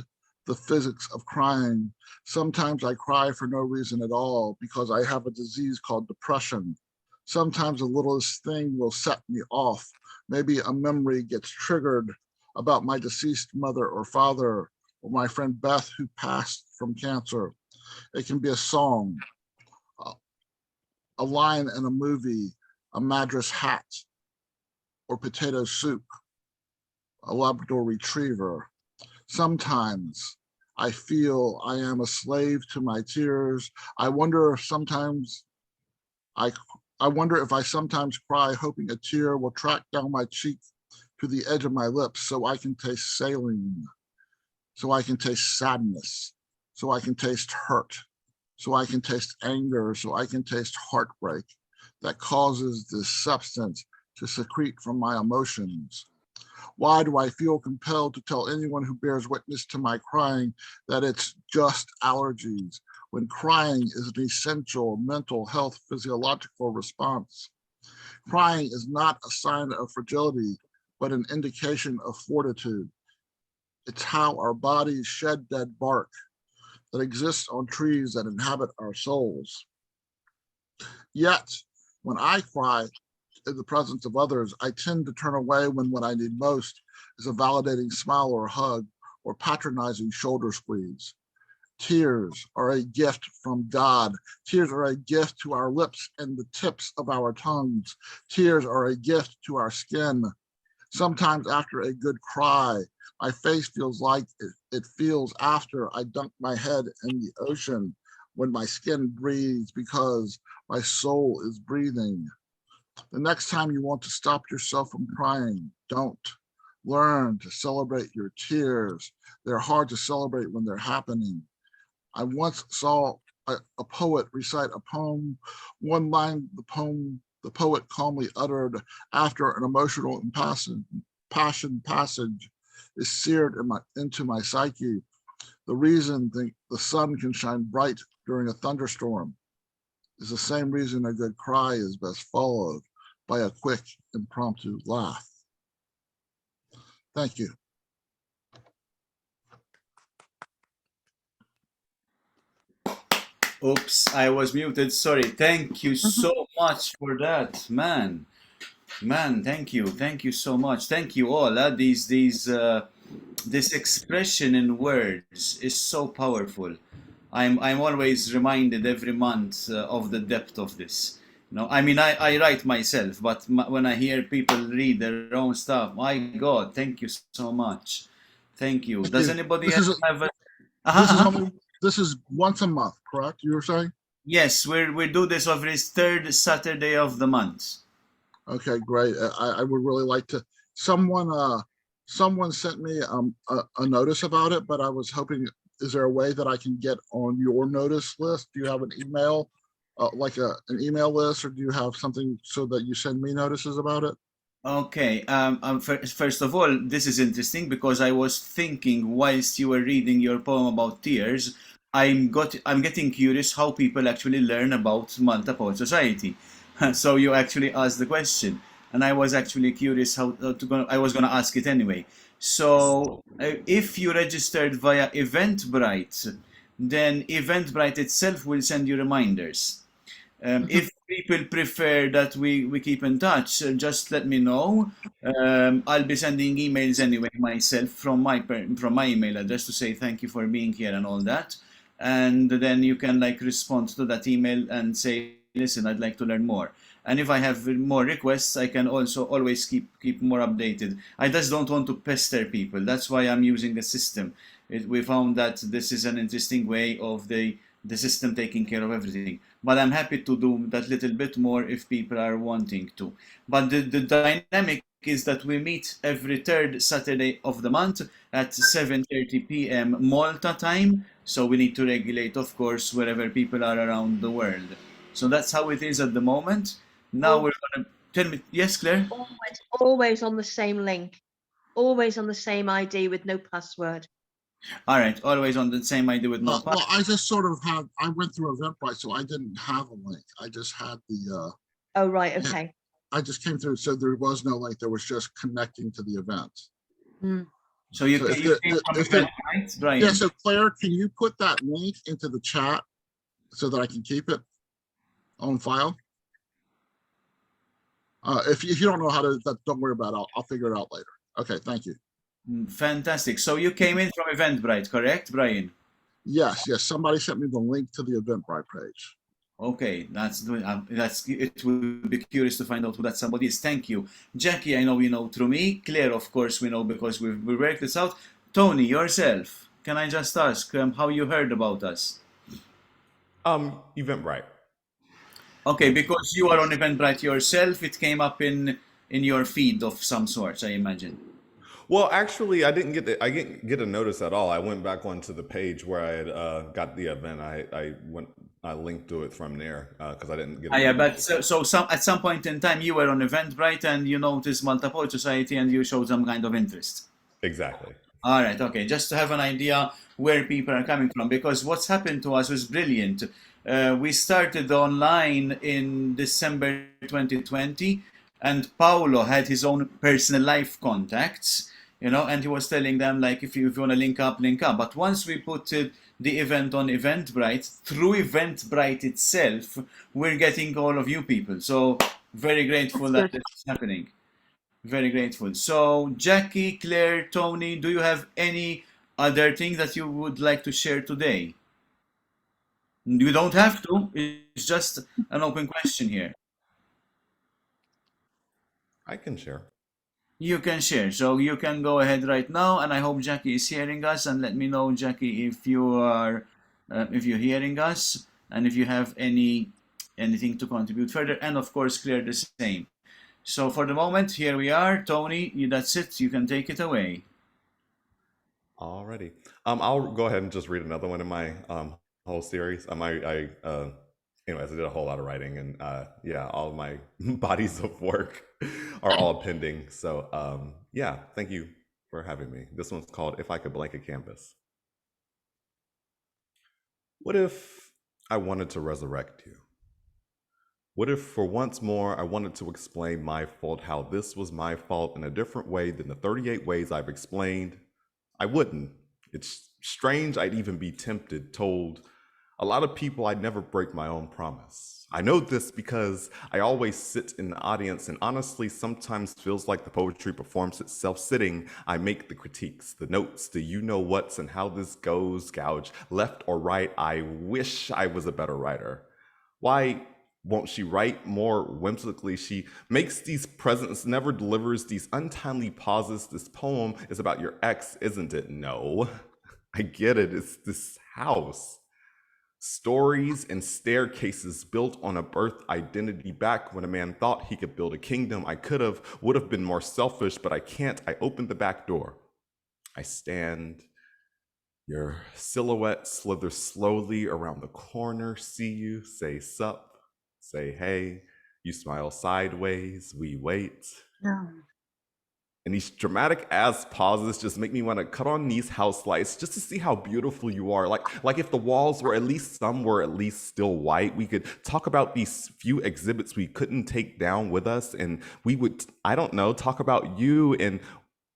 the physics of crying. Sometimes I cry for no reason at all because I have a disease called depression. Sometimes the littlest thing will set me off. Maybe a memory gets triggered about my deceased mother or father, or my friend Beth who passed from cancer. It can be a song, a line in a movie, a Madras hat, or potato soup, a Labrador retriever. Sometimes I feel I am a slave to my tears. I wonder if I wonder if I sometimes cry, hoping a tear will track down my cheek to the edge of my lips so I can taste saline, so I can taste sadness, so I can taste hurt, so I can taste anger, so I can taste heartbreak that causes this substance to secrete from my emotions. Why do I feel compelled to tell anyone who bears witness to my crying that it's just allergies, when crying is an essential mental health physiological response? Crying is not a sign of fragility, but an indication of fortitude. It's how our bodies shed dead bark that exists on trees that inhabit our souls. Yet, when I cry in the presence of others, I tend to turn away when what I need most is a validating smile or a hug or patronizing shoulder squeeze. Tears are a gift from God. Tears are a gift to our lips and the tips of our tongues. Tears are a gift to our skin. Sometimes after a good cry, my face feels like it feels after I dunk my head in the ocean when my skin breathes because my soul is breathing. The next time you want to stop yourself from crying, don't. Learn to celebrate your tears. They're hard to celebrate when they're happening. I once saw a poet recite a poem. One line the poet calmly uttered after an emotional and passion passage is seared into my psyche. The reason the sun can shine bright during a thunderstorm is the same reason a good cry is best followed by a quick, impromptu laugh. Thank you. Oops, I was muted. Sorry. Thank you so much for that, man. Man, thank you so much. Thank you all. This expression in words is so powerful. I'm always reminded every month of the depth of this. You know, I mean, I write myself, but when I hear people read their own stuff, my God, thank you so much. Thank you. Thank Does you. anybody This else is have a? this is once a month, correct? You were saying? Yes, we do this every third Saturday of the month. Okay, great. I would really like to. Someone sent me a notice about it, but I was hoping, is there a way that I can get on your notice list? Do you have an email, like an email list, or do you have something so that you send me notices about it? Okay. First of all, this is interesting because I was thinking whilst you were reading your poem about tears, I'm getting curious how people actually learn about Malta Poet Society. So you actually asked the question, and I was actually curious how to go. I was going to ask it anyway. So if you registered via Eventbrite, then Eventbrite itself will send you reminders. If people prefer that we keep in touch, just let me know. I'll be sending emails anyway myself from my email address to say thank you for being here and all that. And then you can like respond to that email and say, listen, I'd like to learn more. And if I have more requests, I can also always keep more updated. I just don't want to pester people. That's why I'm using a system. We found that this is an interesting way of the system taking care of everything. But I'm happy to do that little bit more if people are wanting to. But the dynamic is that we meet every third Saturday of the month at 7:30 p.m. Malta time. So we need to regulate, of course, wherever people are around the world. So that's how it is at the moment. Now we're gonna tell me, yes, Claire. Always on the same link, always on the same ID with no password. All right, always on the same ID with no Well, password. I just sort of have. I went through Eventbrite, so I didn't have a link. I just had the. Oh right, Yeah. okay. I just came through, so there was no link. There was just connecting to the event. Mm. So you So came from Eventbrite, Bryan. yeah. So Claire, can you put that link into the chat so that I can keep it on file? If you don't know how to, don't worry about it. I'll figure it out later. Okay, thank you. Fantastic. So you came in from Eventbrite, correct, Bryan? Yes, yes. Somebody sent me the link to the Eventbrite page. Okay, that's it. Would be curious to find out who that somebody is. Thank you, Jackie. I know you know through me. Claire, of course, we know because we worked this out. Tony, yourself. Can I just ask how you heard about us? Eventbrite. Okay, because you are on Eventbrite yourself, it came up in your feed of some sort, I imagine. Well, actually, I didn't get a notice at all. I went back onto the page where I had got the event. I linked to it from there because I didn't get. Yeah, but at some point in time you were on Eventbrite and you noticed Malta Poet Society and you showed some kind of interest. Exactly. All right, okay, just to have an idea where people are coming from, because what's happened to us was brilliant. We started online in December 2020, and Paulo had his own personal life contacts, and he was telling them, like, if you want to link up, link up. But once we put the event on Eventbrite, through Eventbrite itself, we're getting all of you people. So very grateful that this is happening. Very grateful. So, Jackie, Claire, Tony, do you have any other thing that you would like to share today? You don't have to. It's just an open question here. I can share. You can share. So you can go ahead right now, and I hope Jackie is hearing us. And let me know, Jackie, if you're hearing us, and if you have anything to contribute further. And of course, Claire the same. So for the moment, here we are. Tony, that's it. You can take it away. Alrighty. I'll go ahead and just read another one in my whole series. Anyways, I did a whole lot of writing, and yeah, all of my bodies of work are all pending. So yeah, thank you for having me. This one's called "If I Could Blank a Canvas." What if I wanted to resurrect you? What if for once more I wanted to explain my fault, how this was my fault in a different way than the 38 ways I've explained? I wouldn't. It's strange I'd even be tempted, told a lot of people I'd never break my own promise. I know this because I always sit in the audience and honestly sometimes feels like the poetry performs itself sitting. I make the critiques, the notes, the you know what's and how this goes, gouge left or right. I wish I was a better writer. Why won't she write more whimsically? She makes these presents, never delivers these untimely pauses. This poem is about your ex, isn't it? No, I get it. It's this house. Stories and staircases built on a birth identity. Back when a man thought he could build a kingdom, I would have been more selfish, but I can't. I opened the back door. I stand. Your silhouette slithers slowly around the corner. See you, say sup. Say hey, you smile sideways, we wait. Yeah. And these dramatic ass pauses just make me want to cut on these house lights just to see how beautiful you are. Like if the walls were at least still white, we could talk about these few exhibits we couldn't take down with us, and we would, I don't know, talk about you and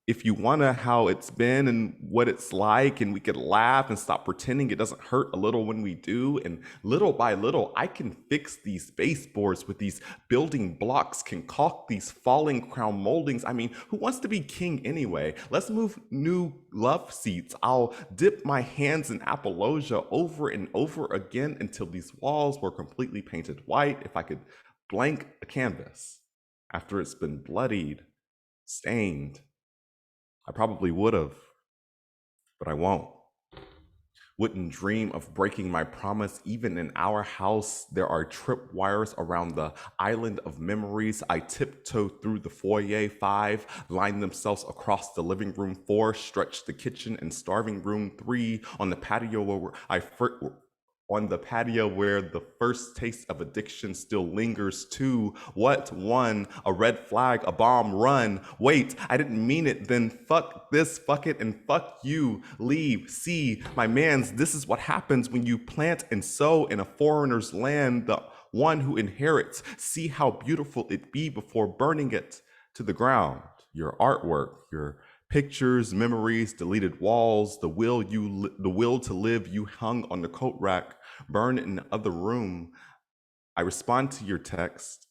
if you wonder how it's been and what it's like, and we could laugh and stop pretending it doesn't hurt a little when we do. And little by little, I can fix these baseboards with these building blocks, concoct these falling crown moldings. I mean, who wants to be king anyway? Let's move new love seats. I'll dip my hands in apologia over and over again until these walls were completely painted white. If I could blank a canvas after it's been bloodied, stained, I probably would have, but I won't. Wouldn't dream of breaking my promise. Even in our house, there are tripwires around the island of memories. I tiptoe through the foyer. 5 line themselves across the living room. 4 stretch the kitchen and starving room. 3 on the patio where the first taste of addiction still lingers. 2, what? 1, a red flag, a bomb, run. Wait, I didn't mean it. Then fuck this, fuck it, and fuck you. Leave. See, my mans, this is what happens when you plant and sow in a foreigner's land, the one who inherits. See how beautiful it be before burning it to the ground. Your artwork, your pictures, memories, deleted walls, the will to live you hung on the coat rack, burn in the other room. I respond to your text.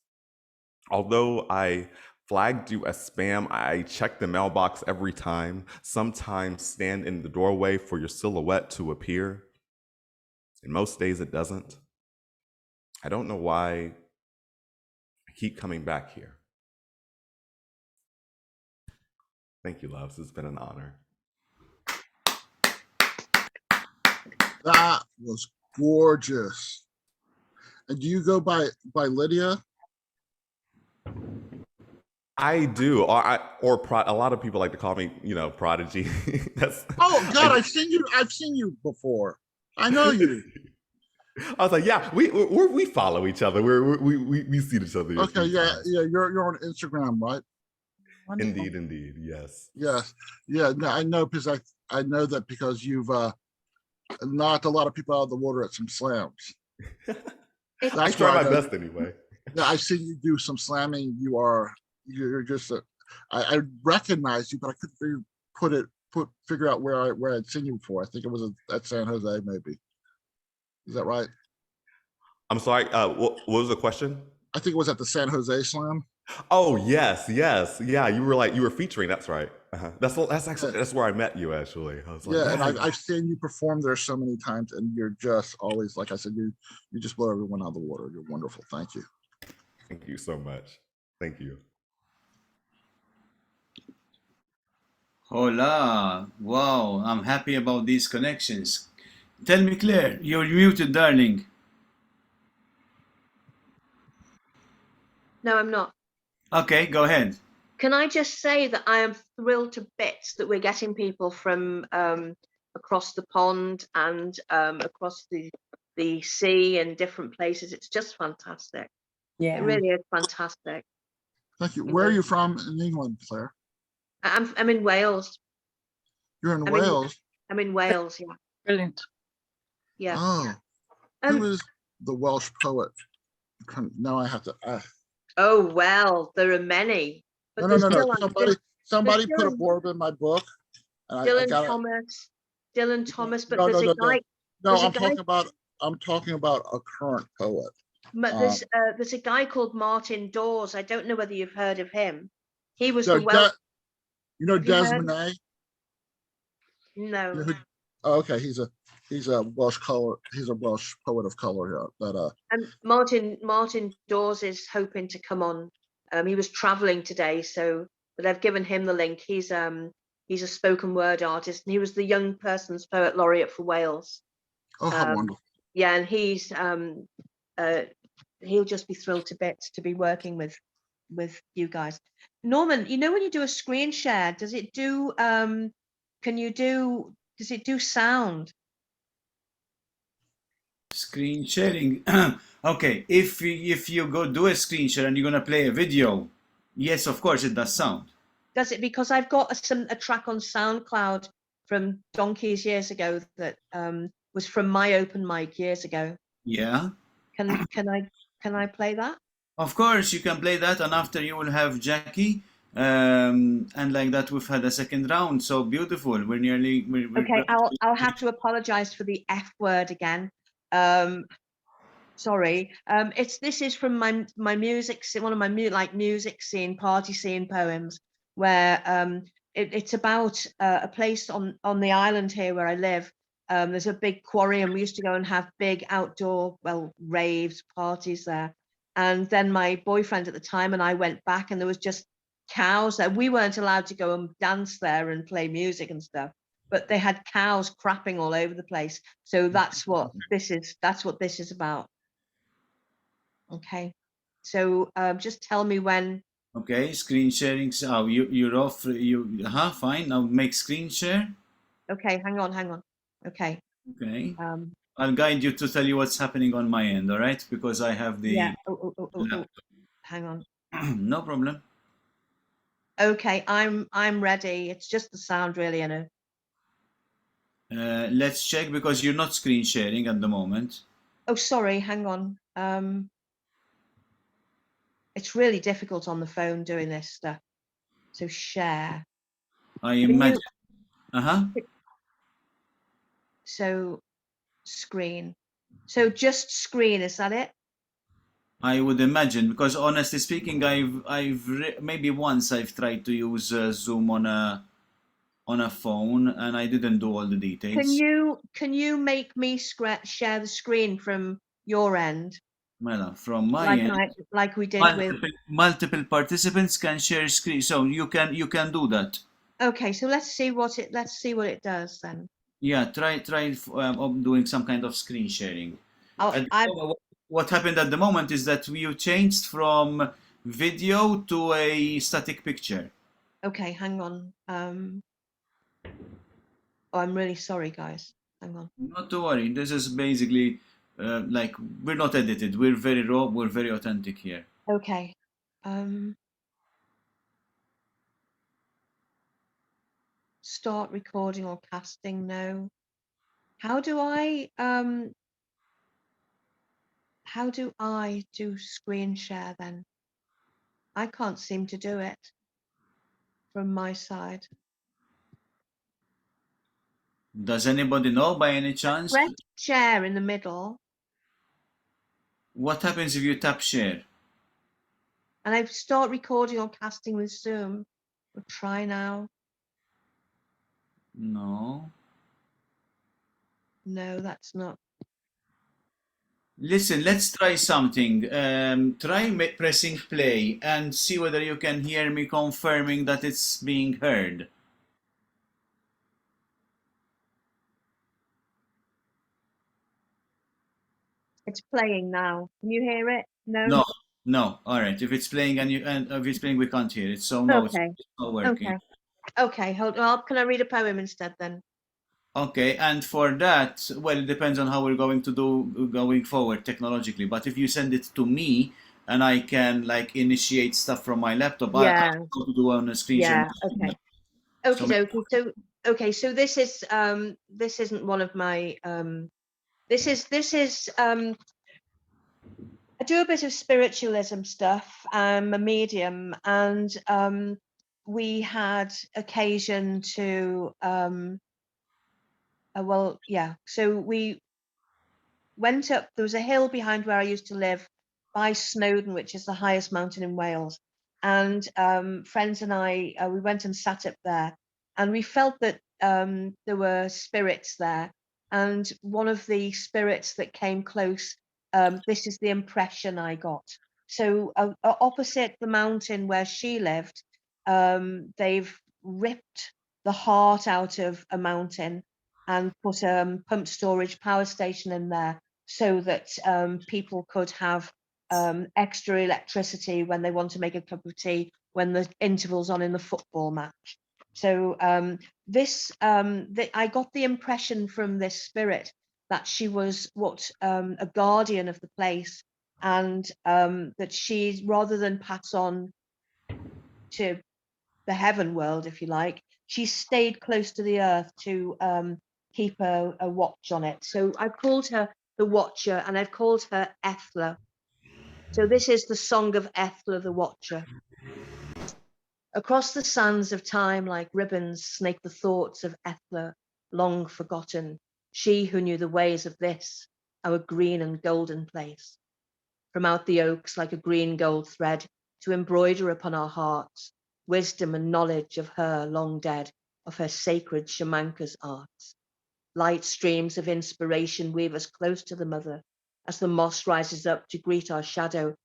Although I flagged you as spam, I check the mailbox every time, sometimes stand in the doorway for your silhouette to appear. And most days it doesn't. I don't know why I keep coming back here. Thank you, loves. It's been an honor. That was gorgeous. And do you go by Lydia? I do, or a lot of people like to call me, Prodigy. That's. Oh God, I've seen you before. I know you. I was like, yeah, we follow each other. We see each other. Okay, yeah. You're on Instagram, right? Indeed, yes. Yes, yeah. No, I know because I know that because you've knocked a lot of people out of the water at some slams. I try my best anyway. Yeah, I've seen you do some slamming. You're just I recognize you, but I couldn't figure out where I'd seen you before. I think it was at San Jose, maybe. Is that right? I'm sorry. What was the question? I think it was at the San Jose Slam. Oh yes. Yeah, you were featuring. That's right. That's where I met you actually. I was like, yeah, and I've seen you perform there so many times, and you're just always, like I said, you just blow everyone out of the water. You're wonderful. Thank you. Thank you so much. Thank you. Hola. Wow, I'm happy about these connections. Tell me, Claire, you're muted, darling. No, I'm not. Okay, go ahead. Can I just say that I am thrilled to bits that we're getting people from across the pond and across the sea and different places. It's just fantastic. Yeah. It really is fantastic. Thank you. Where are you from in England, Claire? I'm in Wales. You're in Wales? I'm in Wales, yeah. Brilliant. Yeah. Oh, who is the Welsh poet? Now I have to. Oh, well, there are many. But No. Somebody put a blurb in my book. And Dylan Thomas, but no, there's a guy. No, I'm talking about a current poet. But there's a guy called Martin Dawes. I don't know whether you've heard of him. He was the Welsh. You know Desmond? No. Okay, he's a Welsh color. He's a Welsh poet of color. And Martin Dawes is hoping to come on. He was traveling today, but I've given him the link. He's a spoken word artist, and he was the young person's poet laureate for Wales. Oh, how wonderful! Yeah, and he'll just be thrilled to bits to be working with you guys. Norman, you know when you do a screen share, does it do sound? Screen sharing. Okay, if you go do a screen share and you're gonna play a video, yes, of course it does sound. Does it? Because I've got a track on SoundCloud from donkeys years ago that was from my open mic years ago. Yeah. Can I play that? Of course you can play that, and after you will have Jackie, and like that we've had a second round. So beautiful. We're nearly. Okay, I'll have to apologize for the F word again. Sorry. This is from my music, one of my music scene, party scene poems, where it's about a place on the island here where I live. There's a big quarry, and we used to go and have big outdoor, raves, parties there. And then my boyfriend at the time and I went back, and there was just cows there. We weren't allowed to go and dance there and play music and stuff, but they had cows crapping all over the place. So that's what this is about. Okay, so just tell me when. Okay, screen sharing. So you're off. Fine. Now make screen share. Okay, hang on. Okay. Okay. I'll guide you to tell you what's happening on my end. All right, because I have the. Yeah. Oh. Hang on. No problem. Okay, I'm ready. It's just the sound, really, you know. Let's check because you're not screen sharing at the moment. Oh, sorry. Hang on. It's really difficult on the phone doing this stuff. So share. I imagine. So screen. So just screen, is that it? I would imagine, because honestly speaking, maybe once I've tried to use Zoom on a phone, and I didn't do all the details. Can you make me share the screen from your end, Well, from my end, like we did with? multiple participants can share screen, so you can do that. Okay, so let's see what it does then. Yeah, try doing some kind of screen sharing. Oh, At the moment, what happened at the moment is that you changed from video to a static picture. okay, hang on. Oh, I'm really sorry, guys. Hang on. Not to worry. This is basically like we're not edited. We're very raw. We're very authentic here. Okay. Start recording or casting. No. How do I do screen share then? I can't seem to do it from my side. Does anybody know by any I chance? press share in the middle What happens if you tap share? and I start recording or casting with Zoom. We'll try now. No. No, that's not. Listen, let's try something. Try pressing play and see whether you can hear me confirming that it's being heard. It's playing now. Can you hear it? No. No, no. All right. If it's playing and if it's playing, we can't hear it. So no, Okay. it's not working. Okay. Okay. Hold on. Can I read a poem instead then? Okay, and for that, well, it depends on how we're going to do going forward technologically. But if you send it to me and I can like initiate stuff from my laptop, I Yeah. know how to do on a screen share. Yeah. Okay. So Okay. So this isn't one of my this is I do a bit of spiritualism stuff. I'm a medium, and we had occasion to well, yeah. So we went up. There was a hill behind where I used to live, by Snowdon, which is the highest mountain in Wales. And friends and I, we went and sat up there, and we felt that there were spirits there. And one of the spirits that came close, this is the impression I got. So opposite the mountain where she lived, they've ripped the heart out of a mountain and put a pumped storage power station in there so that people could have extra electricity when they want to make a cup of tea when the interval's on in the football match. So I got the impression from this spirit that she was a guardian of the place, and that she, rather than pass on to the heaven world, if you like, she stayed close to the earth to keep a watch on it. So I've called her the Watcher, and I've called her Ethla. So this is the song of Ethla the Watcher. Across the sands of time like ribbons snake the thoughts of Ethla, long forgotten, she who knew the ways of this, our green and golden place. From out the oaks like a green gold thread to embroider upon our hearts, wisdom and knowledge of her long dead, of her sacred shamanka's arts. Light streams of inspiration weave us close to the mother, as the moss rises up to greet our shadow,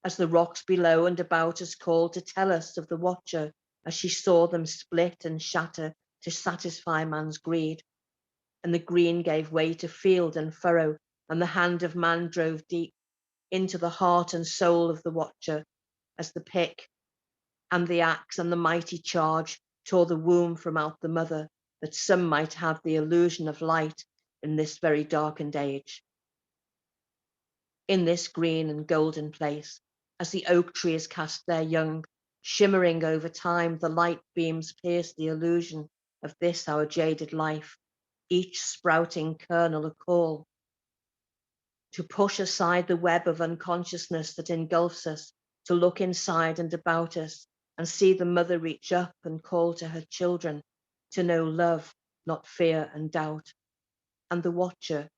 as the rocks below and about us call to tell us of the watcher, as she saw them split and shatter to satisfy man's greed. And the green gave way to field and furrow, and the hand of man drove deep into the heart and soul of the watcher, as the pick and the axe and the mighty charge tore the womb from out the mother, that some might have the illusion of light in this very darkened age. In this green and golden place, as the oak trees cast their young, shimmering over time, the light beams pierce the illusion of this our jaded life, each sprouting kernel a call to push aside the web of unconsciousness that engulfs us, to look inside and about us and see the mother reach up and call to her children, to know love, not fear and doubt. And the watcher,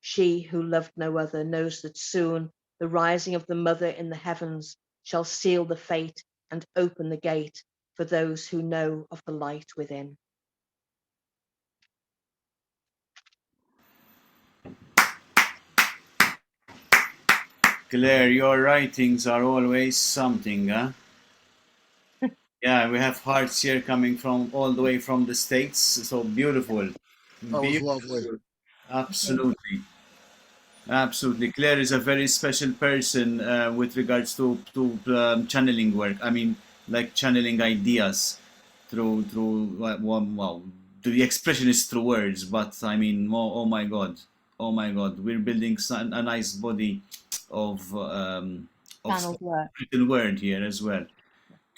she who loved no other, knows that soon The rising of the mother in the heavens shall seal the fate and open the gate for those who know of the light within. Claire, your writings are always something, huh? Yeah, we have hearts here coming from all the way from the States. So beautiful. That was lovely. Beautiful. Absolutely. Absolutely. Claire is a very special person with regards to channeling work. I mean, like channeling ideas through well, the expression is through words, but I mean, oh my God, we're building a nice body of Channeled work. spoken word here as well.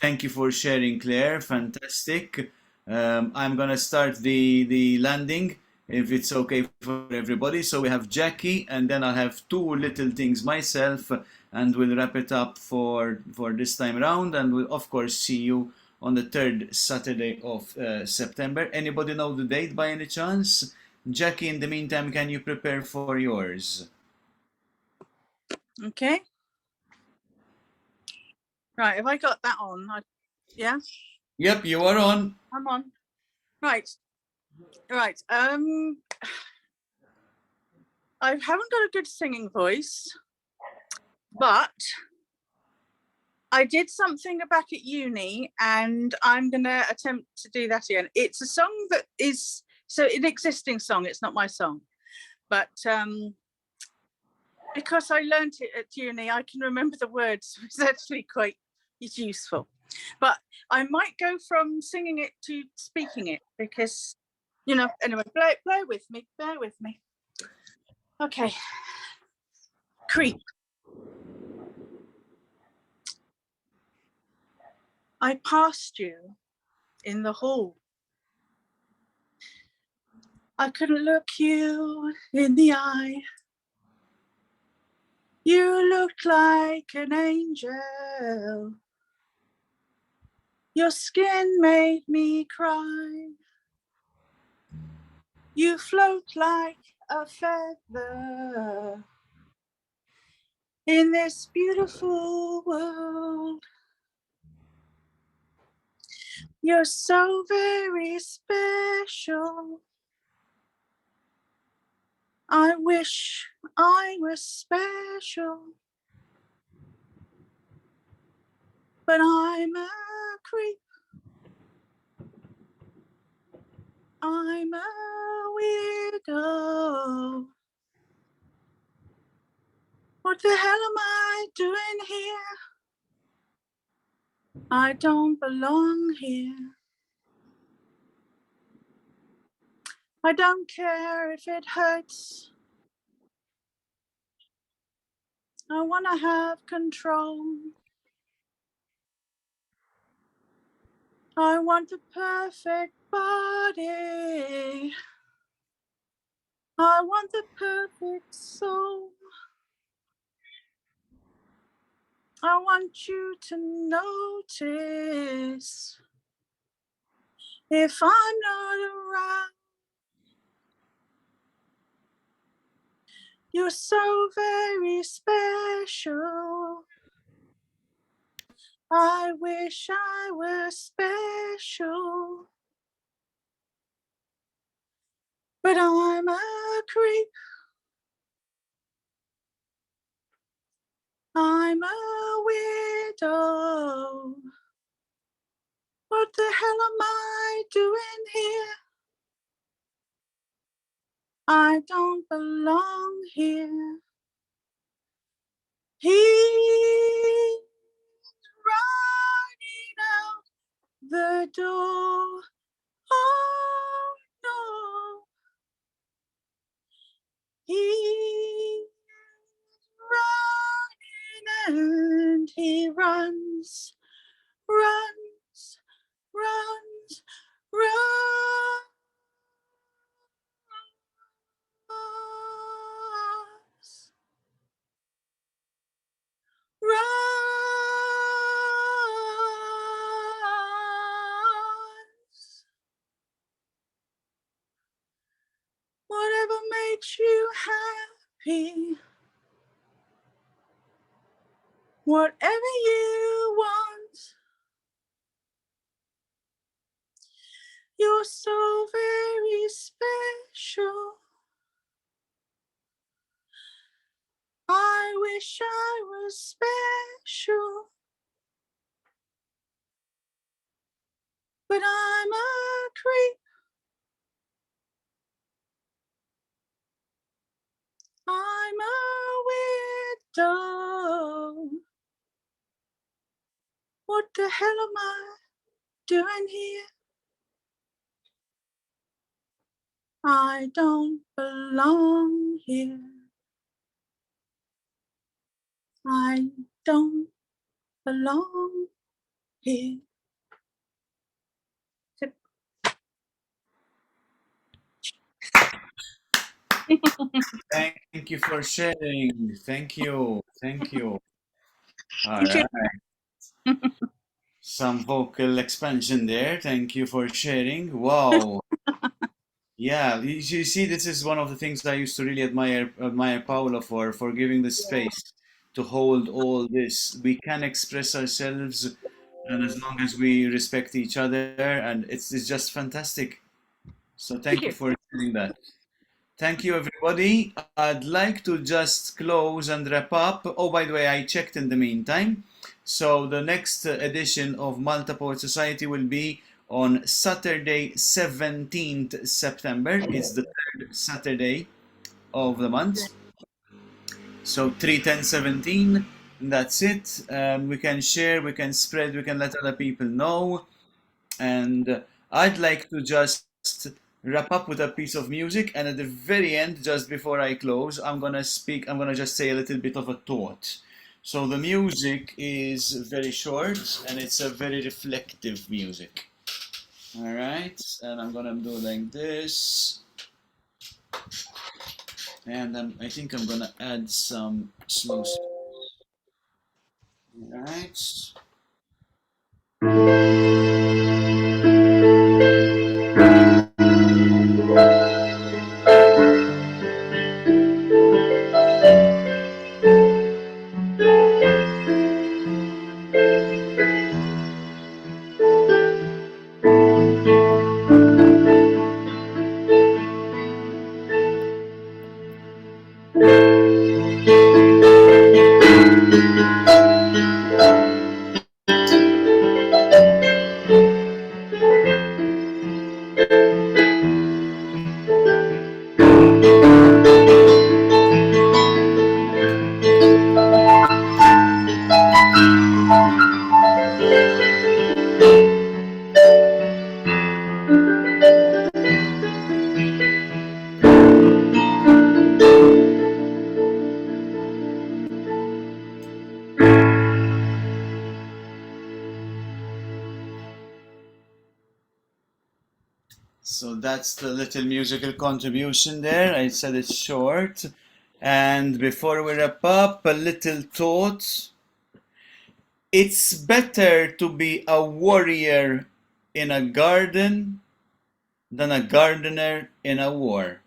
Thank you for sharing, Claire. Fantastic. I'm gonna start the landing if it's okay for everybody. So we have Jackie, and then I'll have two little things myself, and we'll wrap it up for this time around. And we'll of course see you on the third Saturday of September. Anybody know the date by any chance? Jackie, in the meantime, can you prepare for yours? Okay. Right, have I got that on? Yeah, Yep, you are on. I'm on. Right. Right. I haven't got a good singing voice, but I did something back at uni and I'm going to attempt to do that again. It's a song that is, so an existing song, it's not my song, but because I learned it at uni, I can remember the words. It's actually quite useful. But I might go from singing it to speaking it because, you know, anyway, bear with me. Okay. Creep. I passed you in the hall. I couldn't look you in the eye. You looked like an angel. Your skin made me cry. You float like a feather in this beautiful world. You're so very special. I wish I was special, but I'm a creep. I'm a weirdo. What the hell am I doing here? I don't belong here. I don't care if it hurts. I want to have control. I want the perfect body. I want the perfect soul. I want you to notice if I'm not around. You're so very special. I wish I were special, but I'm a creep. I'm a weirdo. What the hell am I doing here? I don't belong here. He's running out the door. Oh no. He's running and he runs, runs, runs, runs. Runs. Whatever makes you happy. whatever you want. You're so very special. I wish I was special, but I'm a creep. I'm a widow. What the hell am I doing here? I don't belong here. I don't belong here. Thank you for sharing. Thank you. Thank you. All Thank you. right. Some vocal expansion there. Thank you for sharing. Wow. Yeah, you see, this is one of the things I used to really admire Paolo for giving the space to hold all this. We can express ourselves, and as long as we respect each other, and it's just fantastic. So thank you for doing that. Thank you, everybody. I'd like to just close and wrap up. Oh, by the way, I checked in the meantime. So the next edition of Malta Poet Society will be on Saturday, 17th September. It's the third Saturday of the month. So 3, 10, 17. That's it. We can share, we can spread, we can let other people know. And I'd like to just wrap up with a piece of music, and at the very end, just before I close, I'm gonna just say a little bit of a thought. So the music is very short, and it's a very reflective music. All right, and I'm gonna do like this, and I think I'm gonna add some slow. All right. So that's the little musical contribution there. I said it's short. And before we wrap up, a little thought. It's better to be a warrior in a garden than a gardener in a war.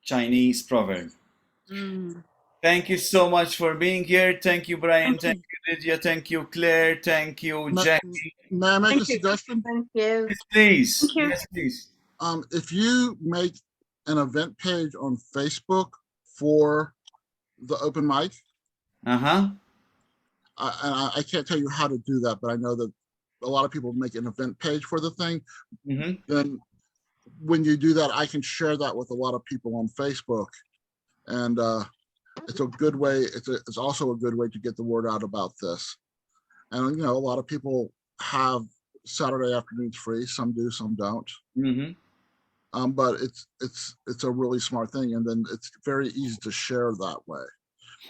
Chinese proverb. Thank you so much for being here. Thank you, Bryan. Thank you, Lydia. Thank you, Claire. Thank you, Jackie. May I make a suggestion? Thank you. Yes, please. Thank you. Yes, please. If you make an event page on Facebook for the open mic, Uh-huh. I can't tell you how to do that, but I know that a lot of people make an event page for the thing. Mm-hmm. Then when you do that, I can share that with a lot of people on Facebook, and it's a good way. It's also a good way to get the word out about this. And you know, a lot of people have Saturday afternoons free. Some do, some don't. Mm-hmm. But it's a really smart thing, and then it's very easy to share that way.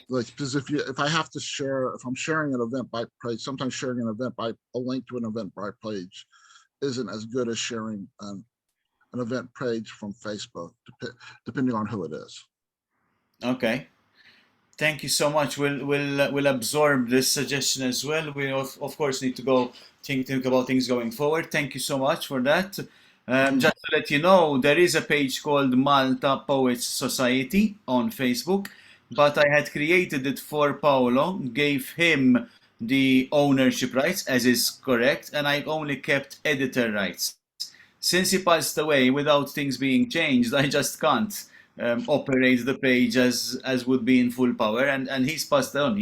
Like, because if I'm sharing an event page, sometimes sharing an event by a link to an event by page isn't as good as sharing an event page from Facebook, depending on who it is. Okay. Thank you so much. We'll absorb this suggestion as well. We of course need to go think about things going forward. Thank you so much for that. Just to let you know, there is a page called Malta Poets Society on Facebook. but I had created it for Paolo, gave him the ownership rights, as is correct, and I only kept editor rights. Since he passed away without things being changed, I just can't operate the page as would be in full power, and he's passed on.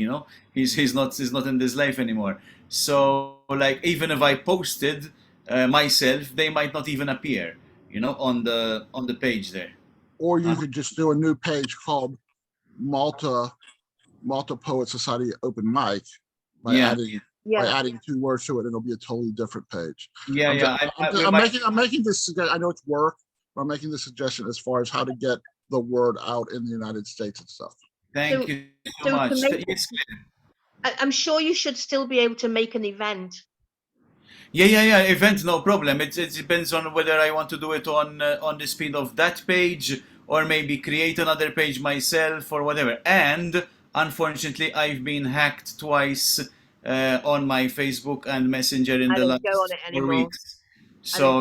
He's not in this life anymore. So like even if I posted myself, they might not even appear, on the page there. Or you could just do a new page called Malta Poet Society Open Mic by Yeah, adding Yeah. by adding 2 words to it, and it'll be a totally different page. yeah, I'm, yeah. I'm making this. I know it's work, but I'm making this suggestion as far as how to get the word out in the United States and stuff. Thank you so So to much. make- Yes. I'm sure you should still be able to make an event. Yeah. Event, no problem. It depends on whether I want to do it on the speed of that page, or maybe create another page myself or whatever. And unfortunately, I've been hacked twice on my Facebook and Messenger in I the don't last go on it 4 anymore. weeks. I don't So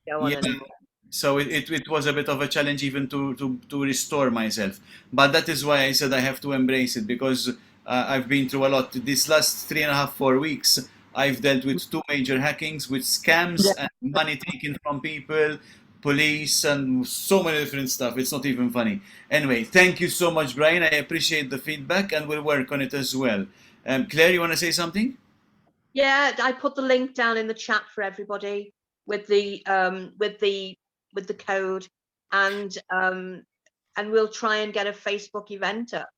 go on yeah, anymore. so it was a bit of a challenge even to restore myself. But that is why I said I have to embrace it, because I've been through a lot. This last 3.5, 4 weeks, I've dealt with 2 major hackings, with scams and money taken from people, police, and so many different stuff. It's not even funny. Anyway, thank you so much, Brian. I appreciate the feedback, and we'll work on it as well. Claire, you want to say something? Yeah, I put the link down in the chat for everybody with the code, and we'll try and get a Facebook event up.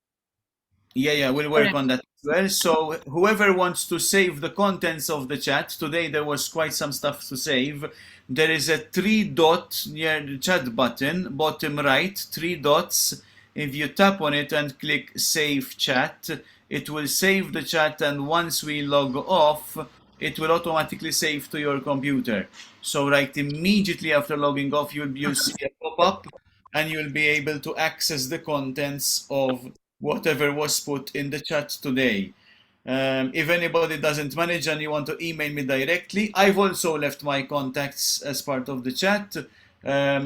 Yeah, we'll work on that as well. So whoever wants to save the contents of the chat, today there was quite some stuff to save. There is a 3 dot near the chat button, bottom right, 3 dots. If you tap on it and click save chat, it will save the chat, and once we log off, it will automatically save to your computer. So right immediately after logging off, you'll see a pop-up, and you'll be able to access the contents of whatever was put in the chat today. If anybody doesn't manage and you want to email me directly, I've also left my contacts as part of the chat,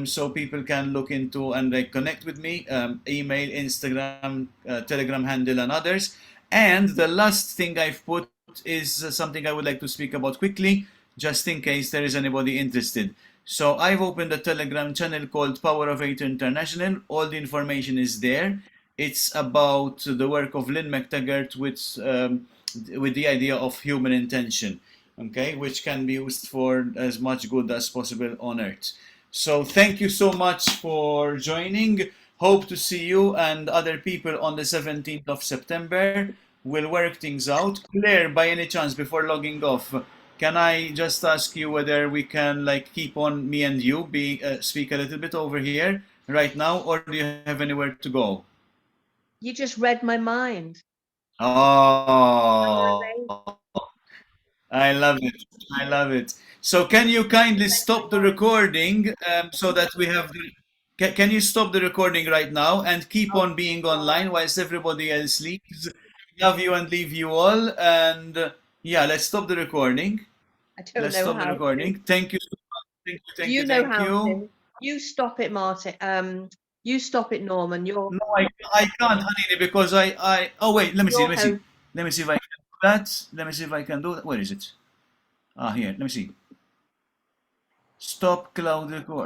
so people can look into and connect with me, email, Instagram, Telegram handle, and others. And the last thing I've put is something I would like to speak about quickly, just in case there is anybody interested. So I've opened a Telegram channel called Power of 8 International. All the information is there. It's about the work of Lynn McTaggart with the idea of human intention, okay, which can be used for as much good as possible on Earth. So thank you so much for joining. Hope to see you and other people on the 17th of September. We'll work things out. Claire, by any chance, before logging off, can I just ask you whether we can keep on me and you speak a little bit over here right now, or do you have anywhere to go? You just read my mind. Oh, I love it. I love it. So can you kindly stop the recording so that we have can you stop the recording right now and keep on being online whilst everybody else leaves? Love you and leave you all. And yeah, let's stop the recording. I don't Let's know stop the how recording. to. Thank you so much. Thank you, You know thank how you. to. You stop it, Martin. You stop it, Norman. You're No, I can't, honey, because oh wait, let me see, your let me see. host. Let me see if I can do that. Let me see if I can do that. Where is it? Ah, here, let me see. Stop cloud record.